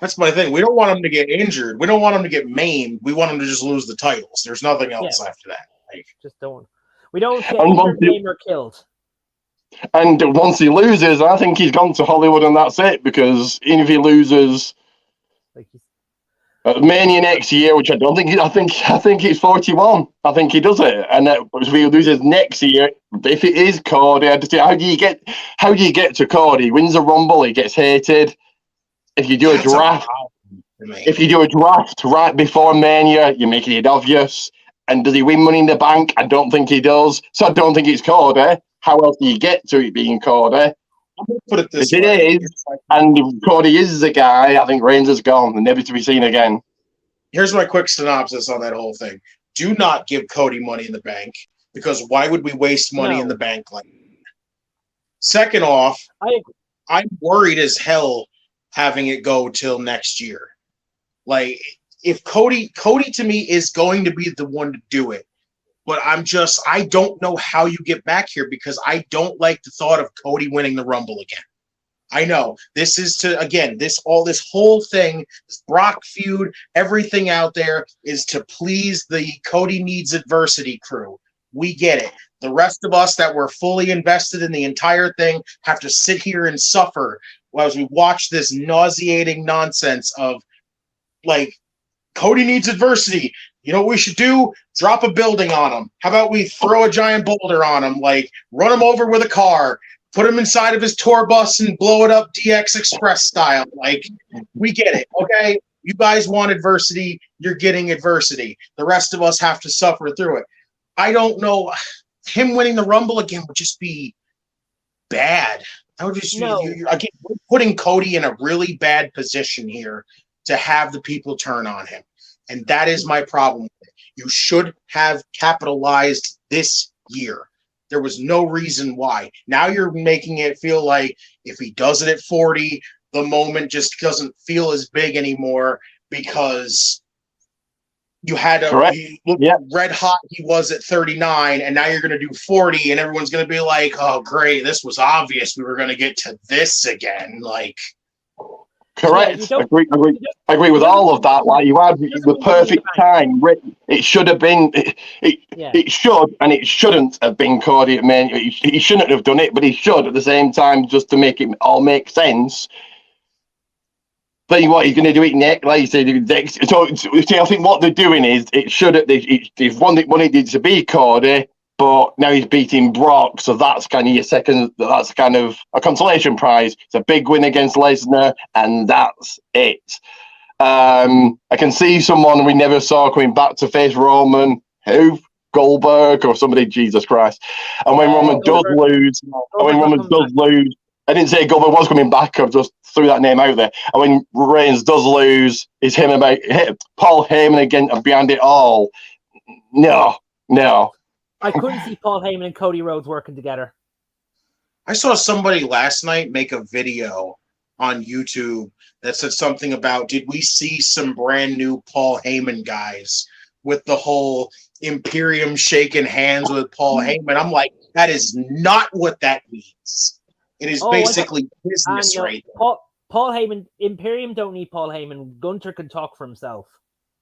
That's my thing. We don't want him to get injured. We don't want him to get maimed. We want him to just lose the titles. There's nothing else after that. Like, just don't. We don't get injured, maimed, or killed. And once he loses, I think he's gone to Hollywood and that's it. Because even if he loses Mania next year, which I don't think, I think he's 41. I think he does it. And if he loses next year, if it is Cody, I just say, how do you get to Cody? He wins a Rumble, he gets hated. If you do a draft, right before Mania, you're making it obvious. And does he win Money in the Bank? I don't think he does. So I don't think it's Cody. How else do you get to it being Cody? I'm gonna put it this way. It is, and if Cody is the guy, I think Reigns is gone and never to be seen again. Here's my quick synopsis on that whole thing. Do not give Cody Money in the Bank, because why would we waste money in the bank like that? Second off, I'm worried as hell having it go till next year. Like, if Cody to me is going to be the one to do it, but I don't know how you get back here, because I don't like the thought of Cody winning the Rumble again. I know this is this whole thing, this Brock feud, everything out there is to please the Cody Needs Adversity crew. We get it. The rest of us that were fully invested in the entire thing have to sit here and suffer as we watch this nauseating nonsense of, like, Cody needs adversity. You know what we should do? Drop a building on him. How about we throw a giant boulder on him? Like, run him over with a car, put him inside of his tour bus and blow it up DX Express style. Like, we get it, okay? You guys want adversity. You're getting adversity. The rest of us have to suffer through it. I don't know. Him winning the Rumble again would just be bad. I would just again, we're putting Cody in a really bad position here to have the people turn on him. And that is my problem with it. You should have capitalized this year. There was no reason why. Now you're making it feel like if he does it at 40, the moment just doesn't feel as big anymore, because you had red hot he was at 39, and now you're going to do 40, and everyone's going to be like, oh, great, this was obvious. We were going to get to this again. Like, correct. I agree with all of that. Like, you had the perfect time. It should have been. It should and it shouldn't have been Cody at Mania. He shouldn't have done it, but he should at the same time, just to make it all make sense. But what he's going to do it next, like you said, next. So I think what they're doing is they've wanted it to be Cody, but now he's beating Brock, so that's kind of your second. That's kind of a consolation prize. It's a big win against Lesnar, and that's it. I can see someone we never saw coming back to face Roman, Goldberg or somebody. Jesus Christ! And when Roman does lose, I didn't say Goldberg was coming back. I just threw that name out there. And when Reigns does lose, it's him about Paul Heyman again behind it all. No. I couldn't see Paul Heyman and Cody Rhodes working together. I saw somebody last night make a video on YouTube that said something about, did we see some brand new Paul Heyman guys with the whole Imperium shaking hands with Paul Heyman? I'm like, that is not what that means. It is basically business right there. Paul Heyman, Imperium don't need Paul Heyman. Gunter can talk for himself.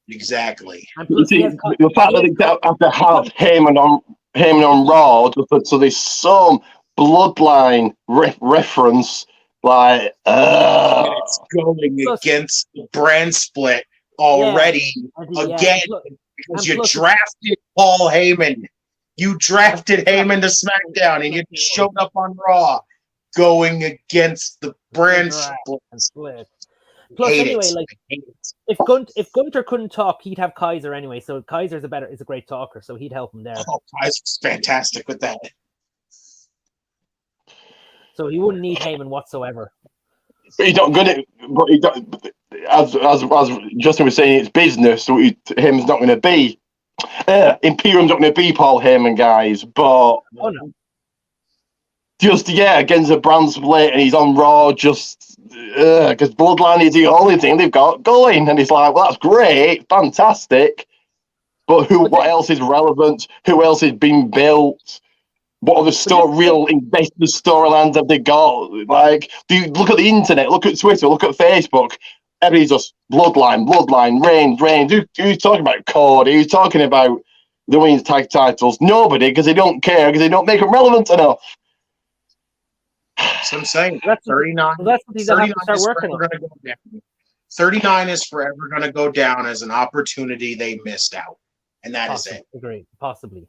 Exactly. The fact that they have to have Heyman on Raw, so there's some bloodline reference, like and it's going against the brand split already again, because you drafted Paul Heyman. You drafted Heyman to SmackDown, and you showed up on Raw going against the brand split. Plus, anyway, if Gunter couldn't talk, he'd have Kaiser anyway. So Kaiser's a great talker, so he'd help him there. Oh, Kaiser's fantastic with that. So he wouldn't need Heyman whatsoever. But he's not good at. But he don't, as Justin was saying, it's business. So him's not going to be Imperium's not going to be Paul Heyman, guys, but Oh no. just against the brand split, and he's on Raw just because Bloodline is the only thing they've got going, and it's like, well, that's great, fantastic, but what else is relevant? Who else is being built? What other real invested storylines have they got? Like, do you look at the internet, look at Twitter, look at Facebook? Everybody's just Bloodline, Reigns. Who's talking about Cody? Who's talking about the women's tag titles? Nobody, because they don't care, because they don't make them relevant enough. So I'm saying That's 39. Well, that's what he's going to have to start working on. Go down. 39 is forever going to go down as an opportunity they missed out, and that is it. Agree, possibly.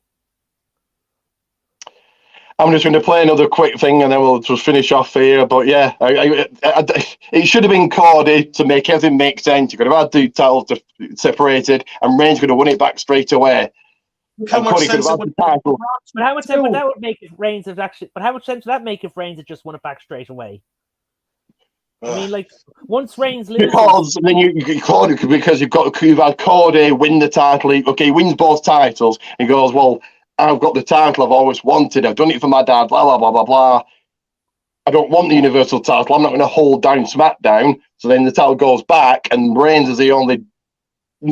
I'm just going to play another quick thing, and then we'll just finish off here. But yeah, it should have been Cody to make everything make sense. You could have had the titles separated, and Reigns could have won it back straight away. How much sense the title. But how much sense would that would make if Reigns have actually? But how much sense would that make if Reigns had just won it back straight away? I mean, like once Reigns loses, because then you Cody, because you've had Cody win the title. Okay, he wins both titles. He goes, well, I've got the title I've always wanted. I've done it for my dad. Blah blah blah blah blah. I don't want the Universal title. I'm not going to hold down SmackDown. So then the title goes back, and Reigns is the only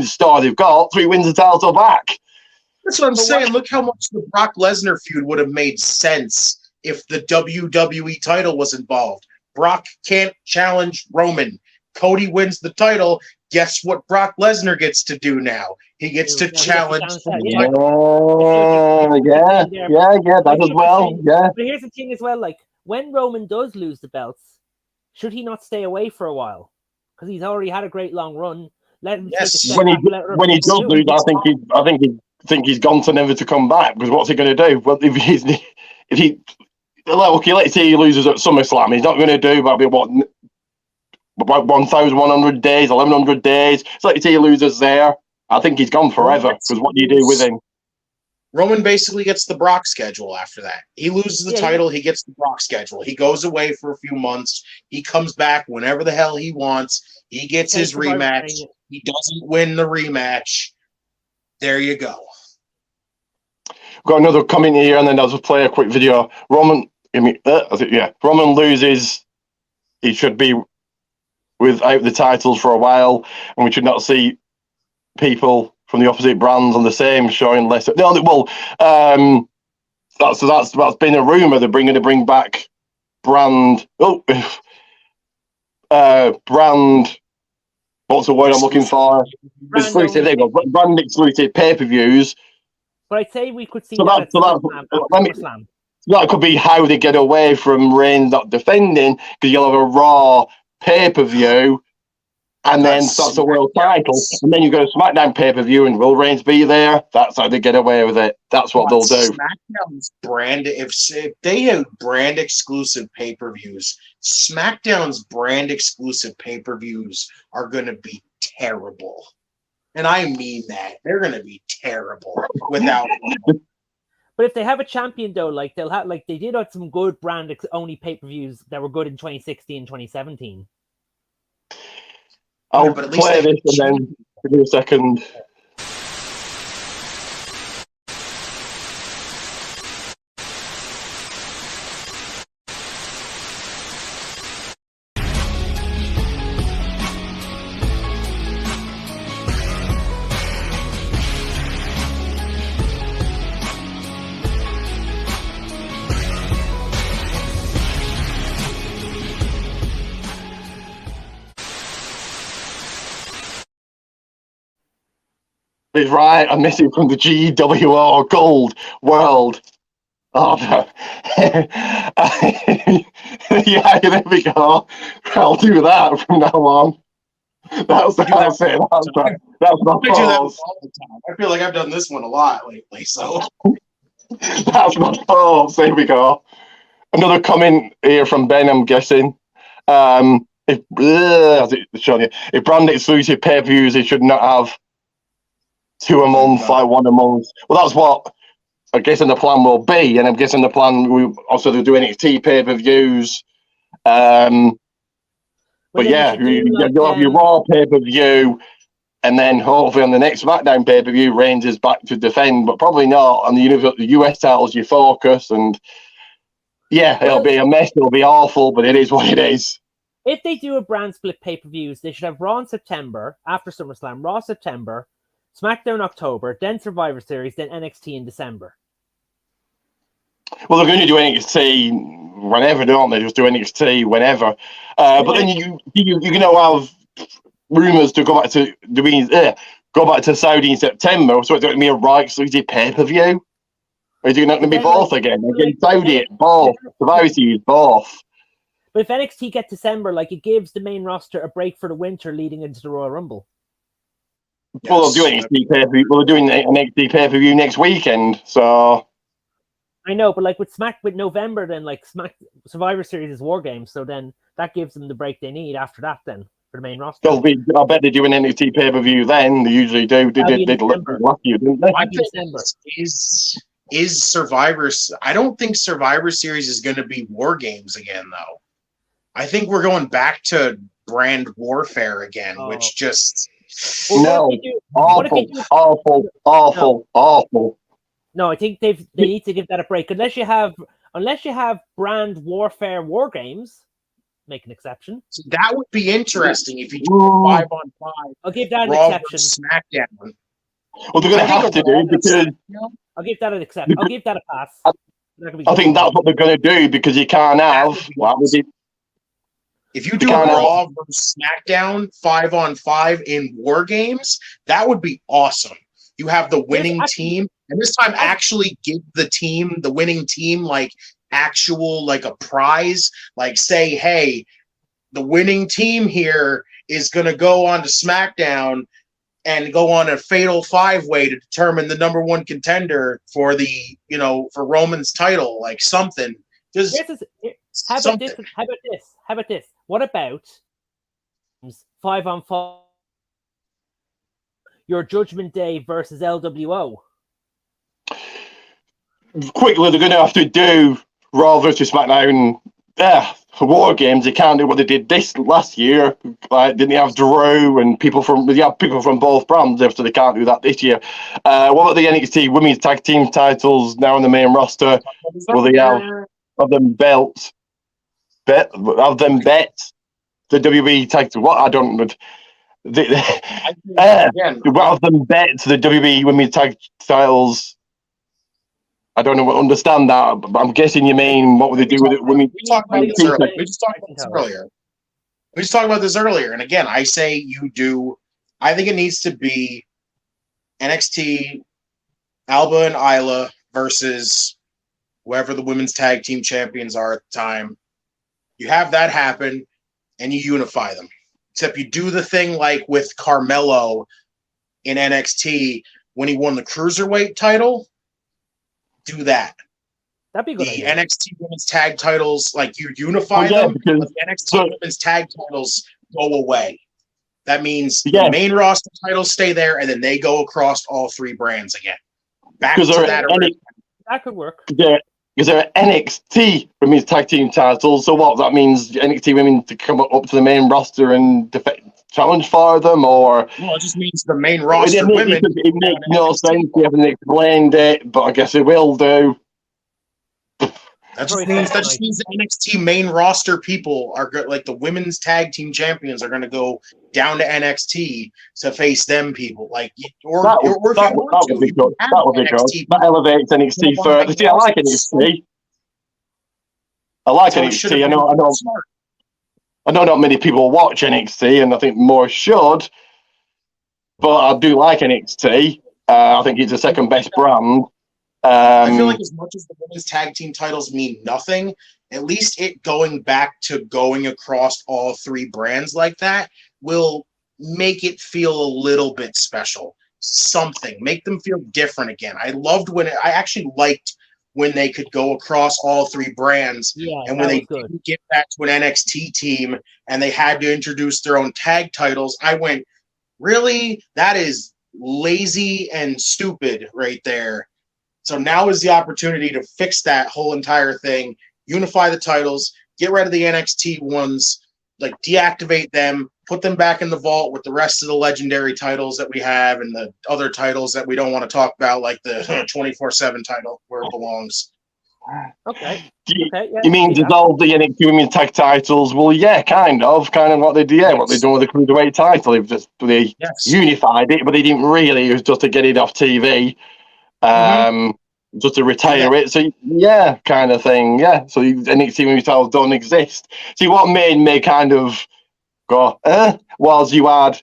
star they've got. So he wins the title back. That's what I'm saying. Look how much the Brock Lesnar feud would have made sense if the WWE title was involved. Brock can't challenge Roman. Cody wins the title. Guess what Brock Lesnar gets to do now? He gets to challenge. Yeah, that as well. Yeah. But here's the thing as well, like when Roman does lose the belts, should he not stay away for a while? Because he's already had a great long run. Let him take a step when back, he does lose, I think he's gone to never to come back, because what's he going to do? Well, if he okay, let's say he loses at SummerSlam, he's not going to do about 1,100 days, 1,100 days. So let's say he loses there. I think he's gone forever, because what do you do with him? Roman basically gets the Brock schedule after that. He loses the title, he gets the Brock schedule. He goes away for a few months. He comes back whenever the hell he wants. He gets his rematch. He doesn't win the rematch. There you go. Got another comment here, and then I'll just play a quick video. Roman loses. He should be without the titles for a while, and we should not see people from the opposite brands on the same showing less. No, well, that's been a rumor. They're going to bring back brand. Brand. What's the word I'm looking for? Exclusive. There you go. Brand exclusive pay-per-views. But I'd say we could see that could be how they get away from Reigns not defending, because you'll have a Raw pay-per-view, and then that's a world title, and then you've got a SmackDown pay-per-view, and will Reigns be there? That's how they get away with it. That's what they'll do. SmackDown's brand, if they have brand exclusive pay-per-views, SmackDown's brand exclusive pay-per-views are going to be terrible. And I mean that. They're going to be terrible without. But if they have a champion, though, like they'll have, like they did have some good brand only pay-per-views that were good in 2016, 2017. I'll play this and then give me a second. He's right. I miss it from the GWO Gold World. Oh no. Yeah, there we go. I'll do that from now on. That's it. That's my fault. I feel like I've done this one a lot lately, so that's my fault. There we go. Another comment here from Ben, I'm guessing. If brand exclusive pay-per-views, they should not have 2 a month, like 1 a month. Well, that's what I'm guessing the plan will be, and I'm guessing the plan we also do NXT pay-per-views. But yeah, you'll have your Raw pay-per-view, And then hopefully on the next SmackDown pay-per-view, Reigns is back to defend, but probably not. On the US titles, you focus, and it'll be a mess. It'll be awful, but it is what it is. If they do a brand split pay-per-views, they should have Raw in September, after SummerSlam, Raw September, SmackDown October, then Survivor Series, then NXT in December. Well, they're going to do NXT whenever, don't they? Just do NXT whenever. But then you're going to have rumours to go back to Saudi in September, so it's going to be a right exclusive pay-per-view. Or is it not going to be both again? Again, Saudi, both. Survivor Series, both. But if NXT get December, like, it gives the main roster a break for the winter leading into the Royal Rumble. Yes. Well, they're doing NXT pay-per-view. Well, they're doing NXT pay-per-view next weekend, so. I know, but like with November, then like Survivor Series is War Games, so then that gives them the break they need after that. Then for the main roster, I bet they do an NXT pay-per-view then. They usually do. They did last year, didn't they? Is Survivor? I don't think Survivor Series is going to be War Games again, though. I think we're going back to brand warfare again, which just awful. No, I think they need to give that a break. Unless you have brand warfare War Games, make an exception. So that would be interesting if you do 5-on-5. I'll give that an Raw exception. SmackDown. Well, they're going to have to do because I'll give that an exception. I'll give that a pass. I think that's what they're going to do because you can't have. If you do Raw versus SmackDown 5-on-5 in War Games, that would be awesome. You have the winning team, and this time actually give the winning team, like actual, like a prize. Like say, hey, the winning team here is going to go on to SmackDown and go on a fatal 5-way to determine the number one contender for the, for Roman's title, like something. How about this? What about 5-on-5? Your Judgment Day versus LWO. Quickly, they're going to have to do Raw versus SmackDown. For War Games, they can't do what they did this last year. Like, didn't they have Drew and people from both brands, so they can't do that this year. What about the NXT Women's Tag Team titles now on the main roster? Will they have them belts? Have them bets? The WWE tag team? What? I don't know. What of them bet the WWE Women's Tag titles? I don't understand that, but I'm guessing you mean what would they do with it? We just talked about this earlier. And again, I say I think it needs to be NXT Alba and Isla versus whoever the women's tag team champions are at the time. You have that happen and you unify them. Except you do the thing like with Carmelo in NXT when he won the Cruiserweight title. Do that. That'd be good. The NXT Women's Tag titles, like you unify them, but the NXT Women's Tag titles go away. That means the main roster titles stay there, and then they go across all three brands again. Back to that. That could work. Because there are NXT Women's Tag Team titles, so what? That means NXT Women to come up to the main roster and challenge for them, or? Well, it just means the main roster women. It makes no sense. We haven't explained it, but I guess it will do. That just means the NXT main roster people are good. Like the women's tag team champions are going to go down to NXT to face them people. Like, that would be good. That would be good. That elevates NXT further. See, I like NXT. I know not many people watch NXT, and I think more should. But I do like NXT. I think it's the second best brand. I feel like as much as the women's tag team titles mean nothing, at least it going back to going across all three brands like that will make it feel a little bit special. Something. Make them feel different again. I actually liked when they could go across all three brands, and when they didn't get back to an NXT team and they had to introduce their own tag titles, I went, really? That is lazy and stupid right there. So now is the opportunity to fix that whole entire thing, unify the titles, get rid of the NXT ones, like deactivate them, put them back in the vault with the rest of the legendary titles that we have and the other titles that we don't want to talk about, like the 24/7 title where it belongs. Okay. You Okay. Yeah, mean see that. dissolve the NXT Women's Tag Titles? Well, yeah, kind of what they did. Yeah, what they Yes. done with the Cruiserweight title. They Yes. unified it, but they didn't really. It was just to get it off TV, just to retire it. So yeah, kind of thing. Yeah. So NXT Women's titles don't exist. See, what made me kind of go, was you had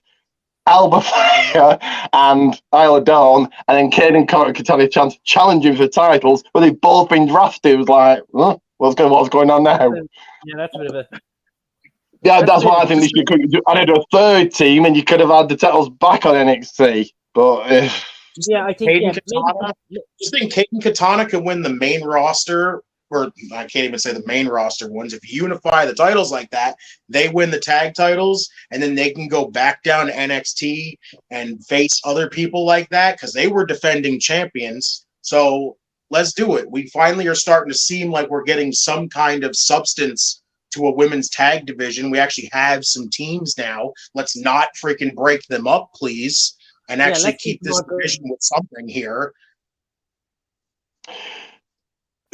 Alba Flyer and Isla Dawn, and then Kane and Katana challenging for titles, but they've both been drafted. It was like, what's going on now? Yeah, that's a bit of a. Yeah, that's why I think they should do. I a third team, and you could have had the titles back on NXT. But yeah, I think just think Kate and Katana could win the main roster, or I can't even say the main roster ones. If you unify the titles like that, they win the tag titles, and then they can go back down to NXT and face other people like that because they were defending champions. So let's do it. We finally are starting to seem like we're getting some kind of substance to a women's tag division. We actually have some teams now. Let's not freaking break them up, please, and actually keep this division with something here.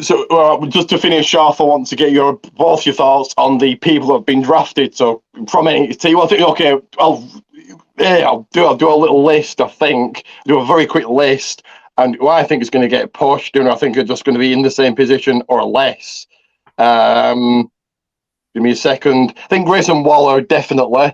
So, just to finish off, I want to get both your thoughts on the people that have been drafted. So, from NXT, well, I think, okay, I'll do a little list. I think do a very quick list, and who I think is going to get pushed, and I think are just going to be in the same position or less. Give me a second. I think Grayson Waller definitely.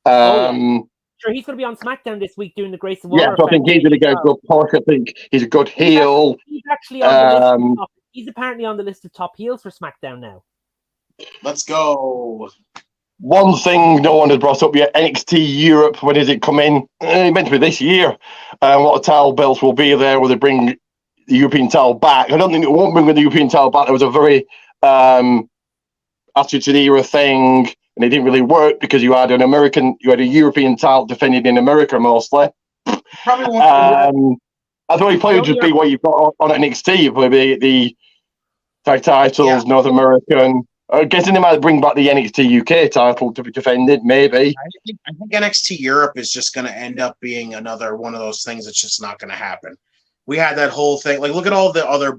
Sure, he's going to be on SmackDown this week doing the Grayson Waller. Yeah, so I think he's going to get a good push. I think he's a good heel. He's actually on the list. He's apparently on the list of top heels for SmackDown now. Let's go. One thing no one has brought up yet: NXT Europe. When is it coming? Meant to be this year. What title belts will be there? Will they bring the European title back? I don't think it won't bring the European title back. There was a very Attitude Era thing, and it didn't really work because you had a European title defended in America mostly. Probably won't. I thought it probably would just be what you've got on NXT. It would be the tag titles, North American. I'm guessing they might bring back the NXT UK title to be defended, maybe. I think NXT Europe is just going to end up being another one of those things that's just not going to happen. We had that whole thing. Like, look at all the other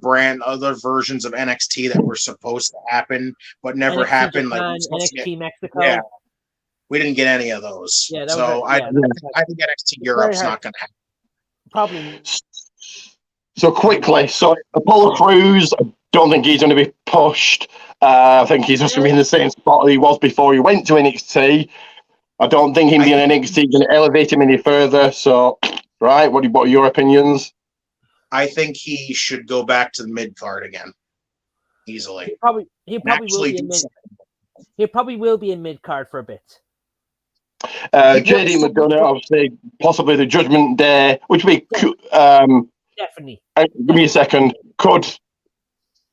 versions of NXT that were supposed to happen, but never happened. Japan, like NXT Mexico. Yeah. We didn't get any of those. Yeah, I think NXT Europe's not going to happen. Probably. So quickly, Apollo Crews, I don't think he's going to be pushed. I think he's just going to be in the same spot that he was before he went to NXT. I don't think him being in NXT is going to elevate him any further. So, right, what are your opinions? I think he should go back to the mid card again, easily. He probably will be in mid card for a bit. JD McDonough, obviously, possibly the Judgment Day, which would be definitely. Give me a second. Could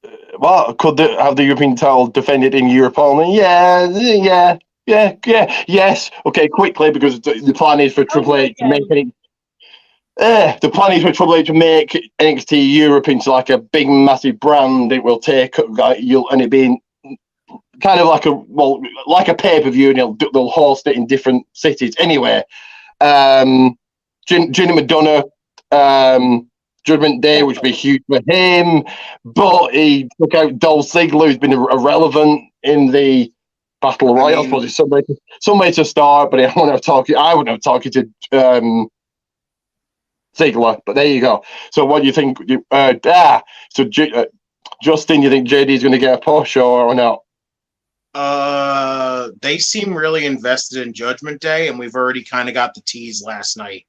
have the European title defended in Europe only? Yes. Okay, quickly, because the plan is for Triple H to make it. The plan is for Triple H to make NXT Europe into like a big, massive brand. It will take and it being kind of like a pay-per-view, and they'll host it in different cities. Anyway, Jinder Madonna, Judgment Day, which would be huge for him, but he took out Dolph Ziggler, who's been irrelevant in the Battle Royal. I suppose it's somebody to start, but I wouldn't have talked to Ziggler. But there you go. So what do you think? Justin, you think JD's going to get a push or not? They seem really invested in Judgment Day, and we've already kind of got the tease last night.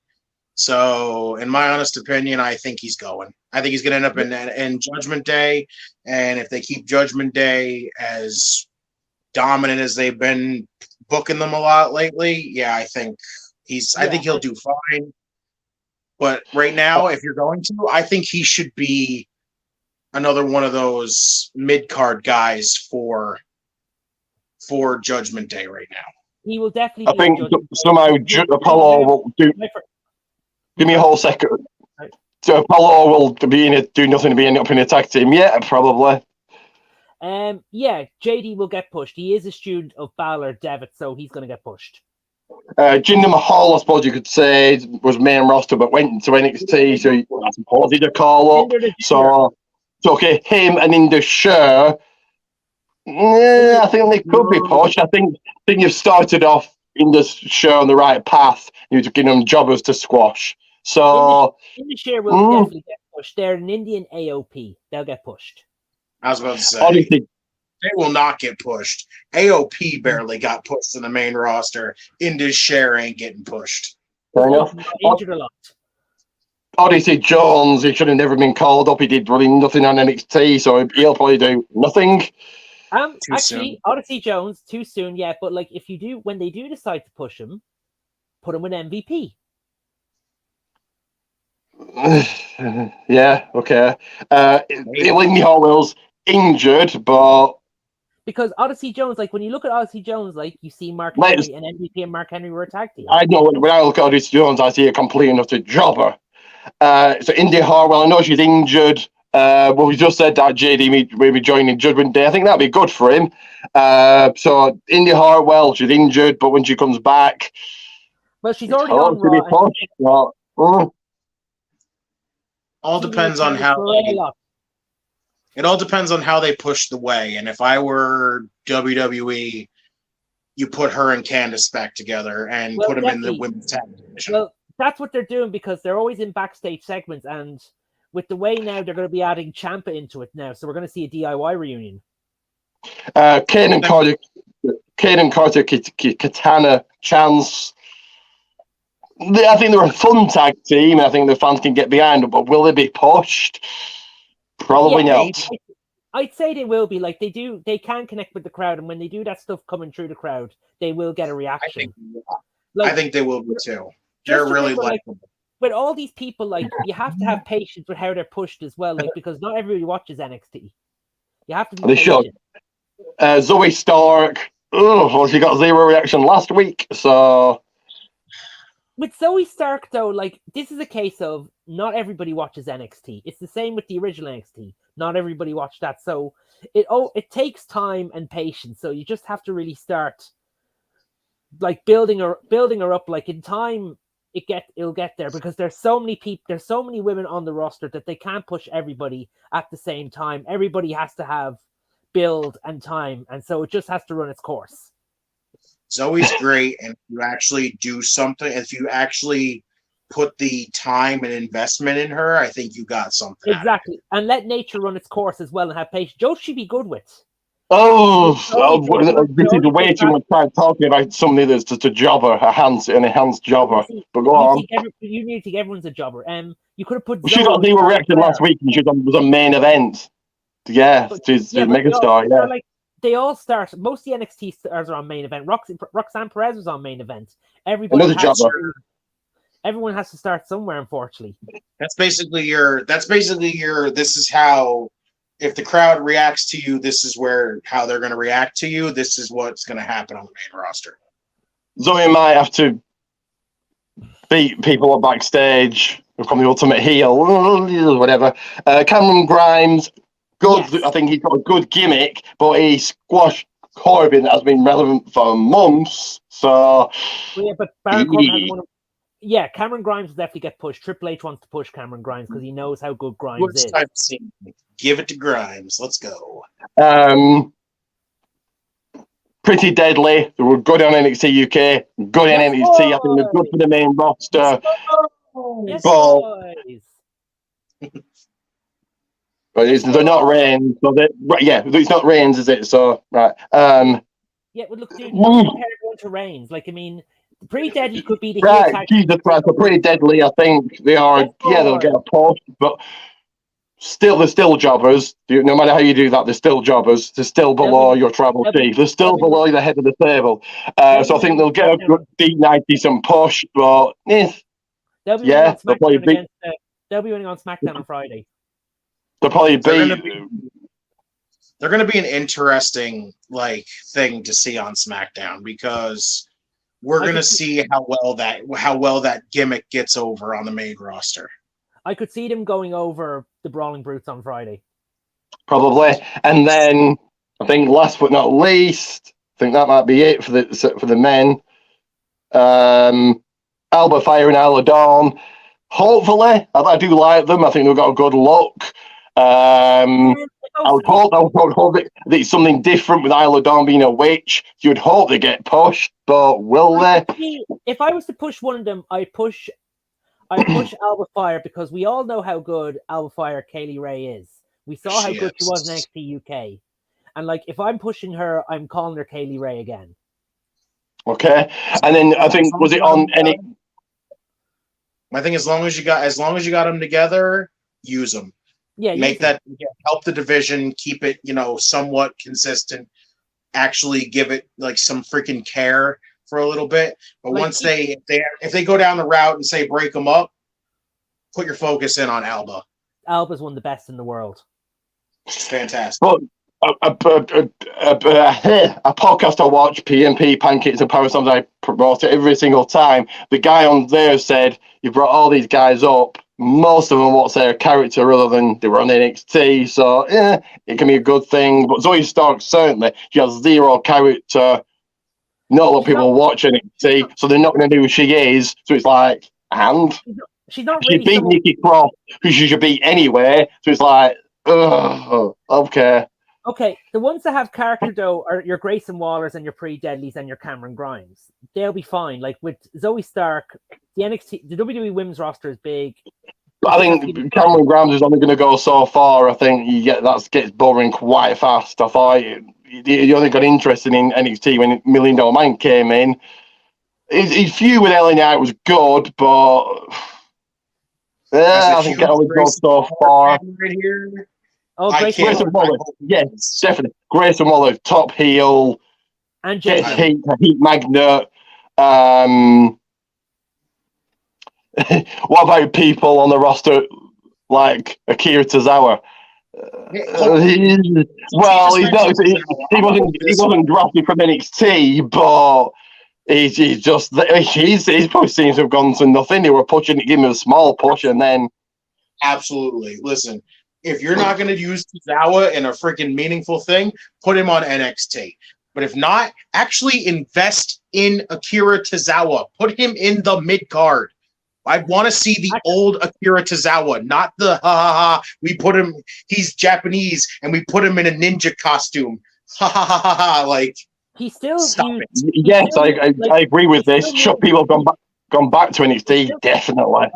So, in my honest opinion, I think he's going. I think he's going to end up in Judgment Day, and if they keep Judgment Day as dominant as they've been booking them a lot lately, I think he'll do fine. But right now, if you're going to, I think he should be another one of those mid-card guys for Judgment Day right now. He will definitely. I think somehow Apollo will do. Give me a whole second. So Apollo will do nothing to be up in a tag team. Yeah, probably. Yeah, JD will get pushed. He is a student of Balor Devitt, so he's going to get pushed. Jinder Mahal, I suppose you could say, was main roster, but went to NXT, so I suppose he'd a call up. So, okay, him and Indus Sher. I think they could be pushed. I think you've started off Indus Sher on the right path. You're giving them jobbers to squash. So Indus Sher will definitely get pushed. They're an Indian AOP. They'll get pushed. I was about to say. Honestly, they will not get pushed. AOP barely got pushed in the main roster. Indus Sher ain't getting pushed. fair enough. Injured a lot. Odyssey Jones, he should have never been called up. He did really nothing on NXT, so he'll probably do nothing. Actually, soon. Odyssey Jones, too soon, yeah. But like, if you do, when they do decide to push him, put him with MVP. Yeah, okay. Lindy Harwell's injured, but because Odyssey Jones, like when you look at Odyssey Jones, like you see Mark Henry and MVP and Mark Henry were a tag team. I know when I look at Odyssey Jones, I see a complete enough to jobber. So Indy Harwell, I know she's injured. Well, we just said that JD may be joining Judgment Day. I think that'd be good for him. So Indy Harwell, she's injured, but when she comes back, well, she's already on Raw. All depends on how it all depends on how they push the way. And if I were WWE, you put her and Candice back together and put them in the women's tag division. Well, that's what they're doing because they're always in backstage segments, and with the way now they're going to be adding Ciampa into it now, so we're going to see a DIY reunion. Kaden Carter, Katana, Chance. I think they're a fun tag team. I think the fans can get behind them, but will they be pushed? Probably not. I'd say they will be. Like they can connect with the crowd, and when they do that stuff coming through the crowd, they will get a reaction. I think they will be too. They're really likable. With all these people, like you have to have patience with how they're pushed as well, like because not everybody watches NXT. You have to be patient. Zoe Stark. Well, she got zero reaction last week, so. With Zoe Stark, though, like this is a case of not everybody watches NXT. It's the same with the original NXT. Not everybody watched that, so it takes time and patience. So you just have to really start, like building her up. Like in time, it'll get there because there's so many people, there's so many women on the roster that they can't push everybody at the same time. Everybody has to have build and time, and so it just has to run its course. Zoe's great, and if you actually do something, if you actually put the time and investment in her, I think you got something. Exactly, and let nature run its course as well and have patience. Joe should be good with. This is way too much time talking about somebody that's just a jobber, an enhanced jobber. But go on. You need to think everyone's a jobber. You could have put. She got zero reaction last week, and she was a main event. Yeah, she's a megastar. Yeah. Like, they all start. Most of the NXT stars are on main event. Roxanne Perez was on main event. Everyone has to start somewhere, unfortunately. That's basically your. This is how. If the crowd reacts to you, this is how they're going to react to you. This is what's going to happen on the main roster. Zoe might have to beat people up backstage, become the ultimate heel, whatever. Cameron Grimes. Good, yes. I think he's got a good gimmick, but he squashed Corbin that has been relevant for months. So, but Baron Corbin has one. Yeah, Cameron Grimes will definitely get pushed. Triple H wants to push Cameron Grimes because he knows how good Grimes is. Give it to Grimes. Let's go. Pretty Deadly. They were good on NXT UK. Good on NXT. I think they're good for the main roster. Yes, But they're not Reigns, so it's not Reigns, is it? So right. Yeah, well, look, dude, compare everyone to Reigns. Like, I mean, Pretty Deadly could be the right. Jesus Christ, they're Pretty Deadly. I think they are. Yeah, they'll get a push, but they're still jobbers. No matter how you do that, they're still jobbers. They're still below your tribal chief. They're still below the head of the table. So I think they'll get a good deep 90-some push, but they'll be winning on SmackDown on Friday. They're going to be an interesting thing to see on SmackDown because we're going to see how well that gimmick gets over on the main roster. I could see them going over the Brawling Brutes on Friday. Probably, and then I think last but not least, I think that might be it for the men. Alba Fire and Isla Dawn. Hopefully, I do like them. I think they've got a good look. I would hope that it's something different with Isla Dawn being a witch. You'd hope they get pushed, but will they? If I was to push one of them, I push Alba Fire, because we all know how good Alba Fire Kaylee Ray is. We saw how good she was in NXT UK. And like, if I'm pushing her, I'm calling her Kaylee Ray again. Okay. And then I think, was it on any? I think as long as you got them together, use them. Yeah, help the division, keep it, somewhat consistent. Actually, give it like some freaking care for a little bit. But like, once if they go down the route and say break them up, put your focus in on Alba. Alba's one of the best in the world. It's fantastic. But a podcast I watch, PMP, Pancakes and Power Slams, I promote it every single time. The guy on there said, you brought all these guys up. Most of them, what's their character other than they were on NXT? So, it can be a good thing. But Zoe Stark, certainly, she has zero character. Not a lot of people watch NXT, so they're not going to know who she is. So it's like, and? She's not really. She beat Nikki Cross, who she should beat anyway. So it's like, okay. Okay, the ones that have character, though, are your Grayson Wallers and your Pre-Deadlies and your Cameron Grimes. They'll be fine. Like, with Zoe Stark, the WWE Women's roster is big. I think Cameron Grimes is only going to go so far. I think that gets boring quite fast. I thought he only got interested in NXT when $1 Million Man came in. His feud with LA Knight was good, but I think it only goes so far. Right here. Oh, Grayson Waller, yes, definitely. Grayson Waller, top heel, and gets heat magnet. What about people on the roster like Akira Tozawa? He wasn't drafted from NXT, but he's probably seems to have gone to nothing. They were pushing, giving him a small push, and then absolutely. Listen, if you're not going to use Tozawa in a freaking meaningful thing, put him on NXT. But if not, actually invest in Akira Tozawa. Put him in the mid card. I want to see the old Akira Tozawa, not the we put him, he's Japanese and we put him in a ninja costume. Like, he's still yes, I agree with this. Should people have gone back to NXT? Definitely.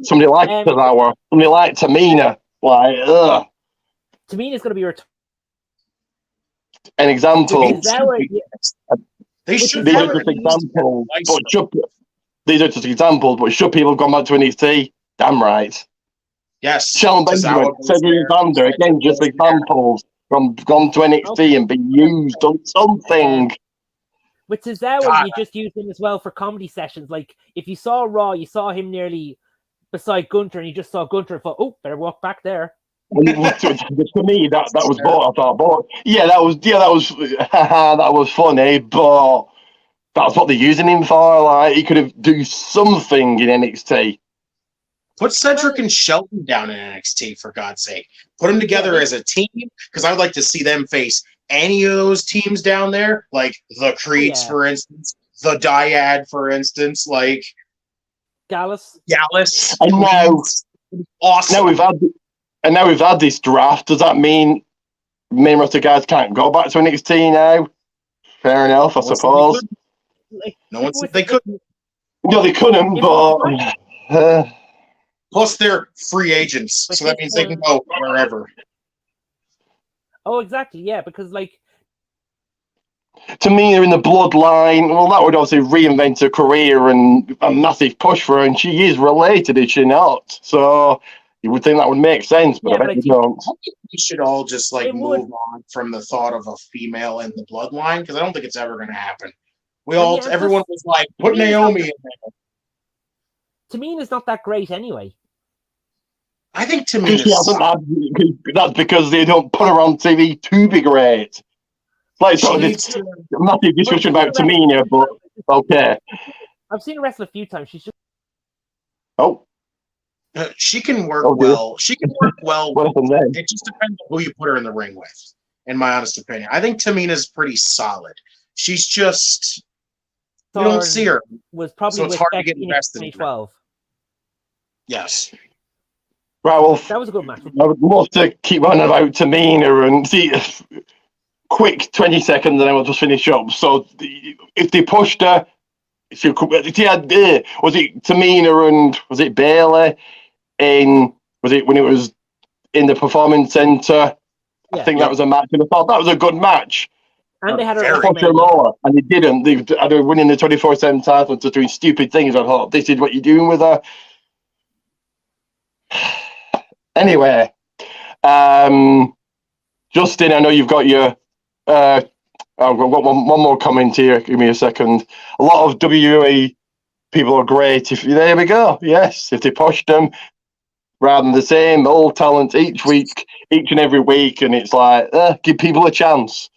Somebody like Tozawa, somebody like Tamina. Like, Tamina's going to be an example. They should be just examples, these are just examples, but should people have gone back to NXT? Damn right. Yes. Shelton Benjamin, Cedric Vander, again, just examples from gone to NXT and been used on something. With Tozawa, you just use him as well for comedy sessions. Like, if you saw Raw, you saw him nearly beside Gunter, and you just saw Gunter and thought, oh, better walk back there. To me, that was what I thought. That was funny, but that's what they're using him for. Like, he could have do something in NXT. Put Cedric and Shelton down in NXT, for God's sake. Put them together as a team, because I would like to see them face any of those teams down there, like the Creeds, for instance, the Dyad, for instance, like Gallus. And now, awesome. Now we've had this draft. Does that mean main roster guys can't go back to NXT now? Fair enough, I suppose. No one said they couldn't. No, they couldn't, but plus they're free agents, so that means they can go wherever. Oh, exactly, yeah, because like Tamina in the bloodline, well, that would obviously reinvent her career and a massive push for her, and she is related, is she not? So you would think that would make sense, but I bet you don't. We should all just move on from the thought of a female in the bloodline, because I don't think it's ever going to happen. Everyone was like, put Naomi in there. Tamina's not that great anyway. I think Tamina. That's because they don't put her on TV to be great. Like sort of this massive discussion about Tamina, but okay. I've seen her wrestle a few times. She's just she can work well. She can work well. It just depends on who you put her in the ring with. in my honest opinion. I think Tamina's pretty solid. She's just you don't see her, was probably so it's with hard to Becky get in invested in. 2012. Yes. Right, well, That was a good match. I would love to keep on about Tamina and see quick 20 seconds and then we'll just finish up. So if they pushed her, if you could, if you had, was it Tamina and was it Bailey was it when it was in the Performance Centre? I think that was a match, and I thought that was a good match. And they had Very a Push her lower, and they didn't. They're winning the 24/7 title and just doing stupid things. I thought, this is what you're doing with her. Anyway, Justin, I know you've got your. I've got one more comment here. Give me a second. A lot of WWE people are great. There we go. Yes, if they pushed them rather than the same old talent each and every week, and it's like give people a chance.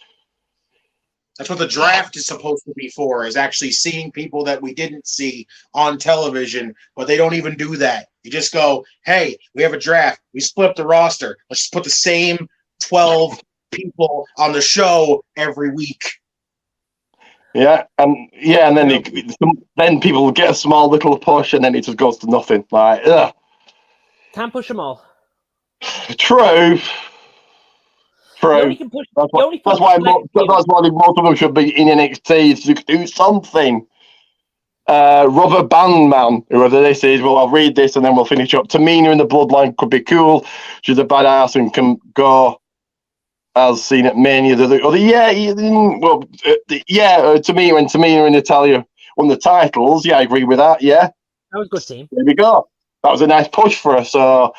That's what the draft is supposed to be for, is actually seeing people that we didn't see on television, but they don't even do that. You just go, hey, we have a draft. We split up the roster. Let's just put the same 12 people on the show every week. Yeah, and then people get a small little push, and then it just goes to nothing. Like, can't push them all. True. That's why most of them should be in NXT, so you could do something. Rubber Band Man, whoever this is, well, I'll read this and then we'll finish up. Tamina in the Bloodline could be cool. She's a badass and can go as seen at Mania. Tamina and Natalia won the titles. Yeah, I agree with that. Yeah, that was a good team. There we go. That was a nice push for us. So,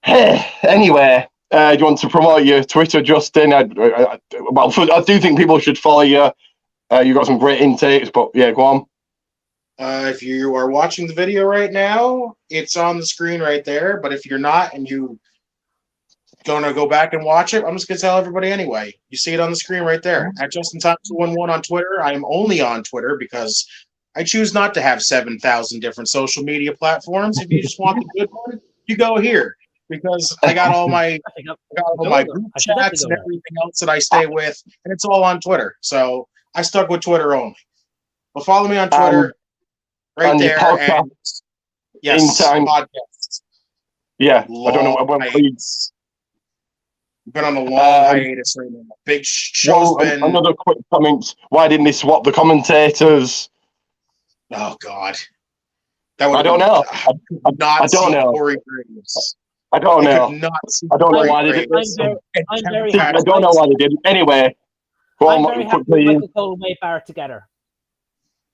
anyway. Do you want to promote your Twitter, Justin? I do think people should follow you. You've got some great intakes, but yeah, go on. If you are watching the video right now, it's on the screen right there. But if you're not and you going to go back and watch it, I'm just going to tell everybody anyway. You see it on the screen right there. At JustinTime211 on Twitter. I am only on Twitter because I choose not to have 7,000 different social media platforms. If you just want the good one, you go here. Because I got all my group chats and everything else that I stay with, and it's all on Twiter. So I stuck with Twitter only. But follow me on Twitter, right there. And yes, podcast. Yeah, I don't know when we've been on a long hiatus right now. Big show's been. Another quick comment: why didn't they swap the commentators? Oh God, I don't know. I don't know. Corey Graves. I don't know. I don't know why they did. I don't know why they did. Anyway, I'm very happy with Michael Cole and Wade Barrett together.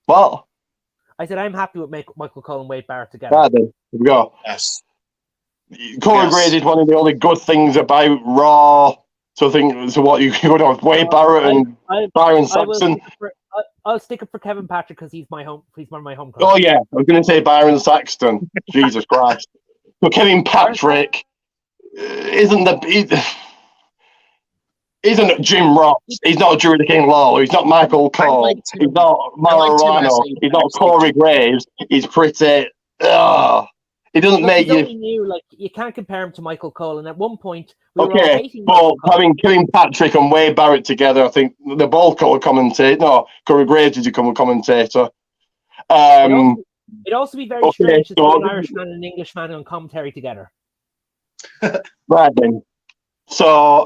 What? I said I'm happy with Michael Cole and Wade Barrett together. Right then, here we go. Yes. Corey Graves is one of the only good things about Raw. So what you go down with Wade Barrett and Byron Saxton. I'll stick up for Kevin Patrick because he's one of my home coaches. Oh yeah, I was going to say Byron Saxton. Jesus Christ. So Kevin Patrick isn't Jim Ross. He's not Drew the King Lawler. He's not Michael Cole. He's not Mauro. He's not Corey Graves. He's pretty. He doesn't make you. You can't compare him to Michael Cole. And at one point, we were all hating but having Kevin Patrick and Wade Barrett together, I think they're both called commentator. No, Corey Graves is a commentator. It'd also be very strange to see an Irishman and an Englishman on commentary together. Right then. So,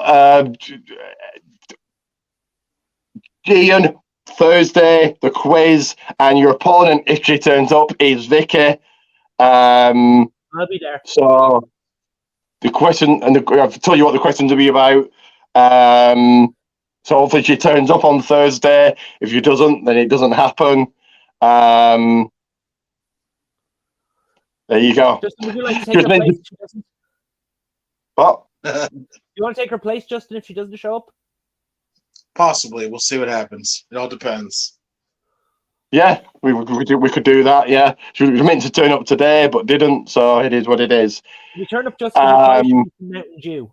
Gian, Thursday, the quiz, and your opponent, if she turns up, is Vicky. I'll be there. So, the question, and I'll tell you what the questions will be about. So, hopefully she turns up on Thursday. If she doesn't, then it doesn't happen. There you go. Justin, would you like to take her place if she doesn't? What? You want to take her place, Justin, if she doesn't show up? Possibly. We'll see what happens. It all depends. Yeah, we could do that, yeah. She was meant to turn up today, but didn't, so it is what it is. You turn up, Justin, Mountain Dew.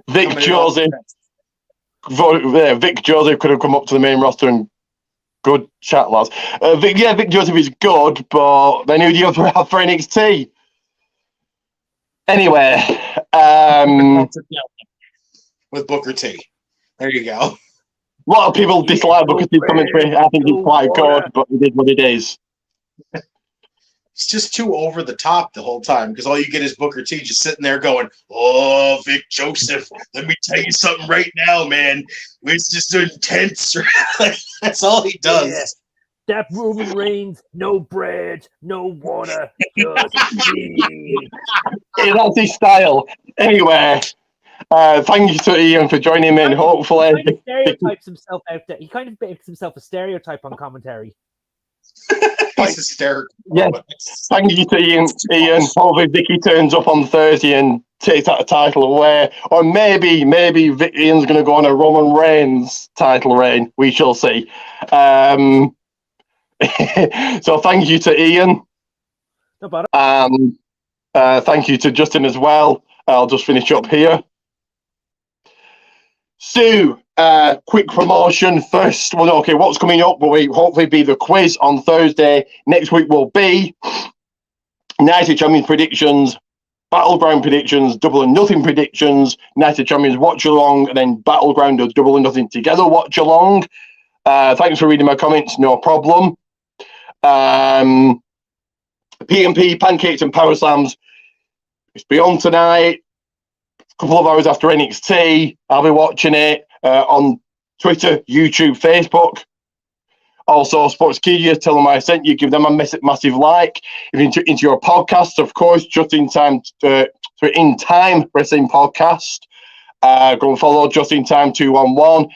Vic Joseph could have come up to the main roster and good chat, lads. Vic Joseph is good, but they knew the other half for NXT. Anyway, With Booker T. There you go. A lot of people dislike Booker T's commentary. I think it's quite good, but it is what it is. It's just too over the top the whole time because all you get is Booker T just sitting there going, "Oh, Vic Joseph, let me tell you something right now, man. It's just intense." That's all he does. Yeah. That Roman Reigns, no bread, no water, just meat. Yeah, that's his style. Anyway, thank you to Ian for joining me, and hopefully... He kind of stereotypes himself out there. He kind of makes himself a stereotype on commentary. He's hysterical. Yeah, thank you to Ian. Hopefully Vicky turns up on Thursday and takes that title away. Or maybe Ian's going to go on a Roman Reigns title reign. We shall see. So thank you to Ian. No bother. And thank you to Justin as well. I'll just finish up here. So, quick promotion first. Well, okay, what's coming up will hopefully be the quiz on Thursday. Next week will be Night of Champions predictions, Battleground predictions, Double or Nothing predictions, Night of Champions watch along, and then Battleground or Double or Nothing together watch along. Thanks for reading my comments, no problem. P&P, Pancakes and Power Slams. It's beyond tonight. A couple of hours after NXT. I'll be watching it on Twitter, YouTube, Facebook. Also, Sportskeeda, tell them I sent you. Give them a massive like. If you're into your podcast, of course, Just in Time In Time Wrestling Podcast. Go and follow Just in Time 211.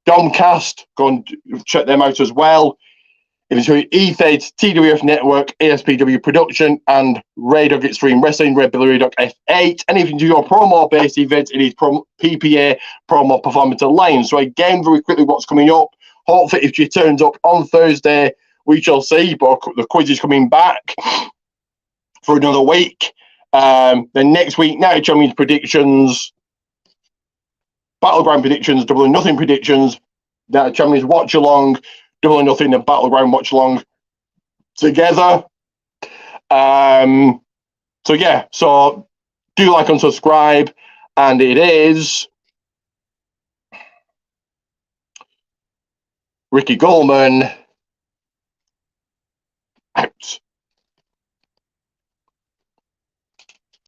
DOMCAST, go and check them out as well. If you're E-Fed, TWF Network, ASPW Production, and Raydog Extreme Wrestling, Red Bull Raydog F8. And if you do your promo-based events, it is PPA Promo Performance Alliance. So again, very quickly, what's coming up? Hopefully, if she turns up on Thursday, we shall see. But the quiz is coming back for another week. Then next week, Night of Champions predictions, Battleground predictions, Double or Nothing predictions, Night of Champions watch along, Double or Nothing and Battleground watch along together. So yeah, so do like and subscribe, and it is Ricky Goldman out.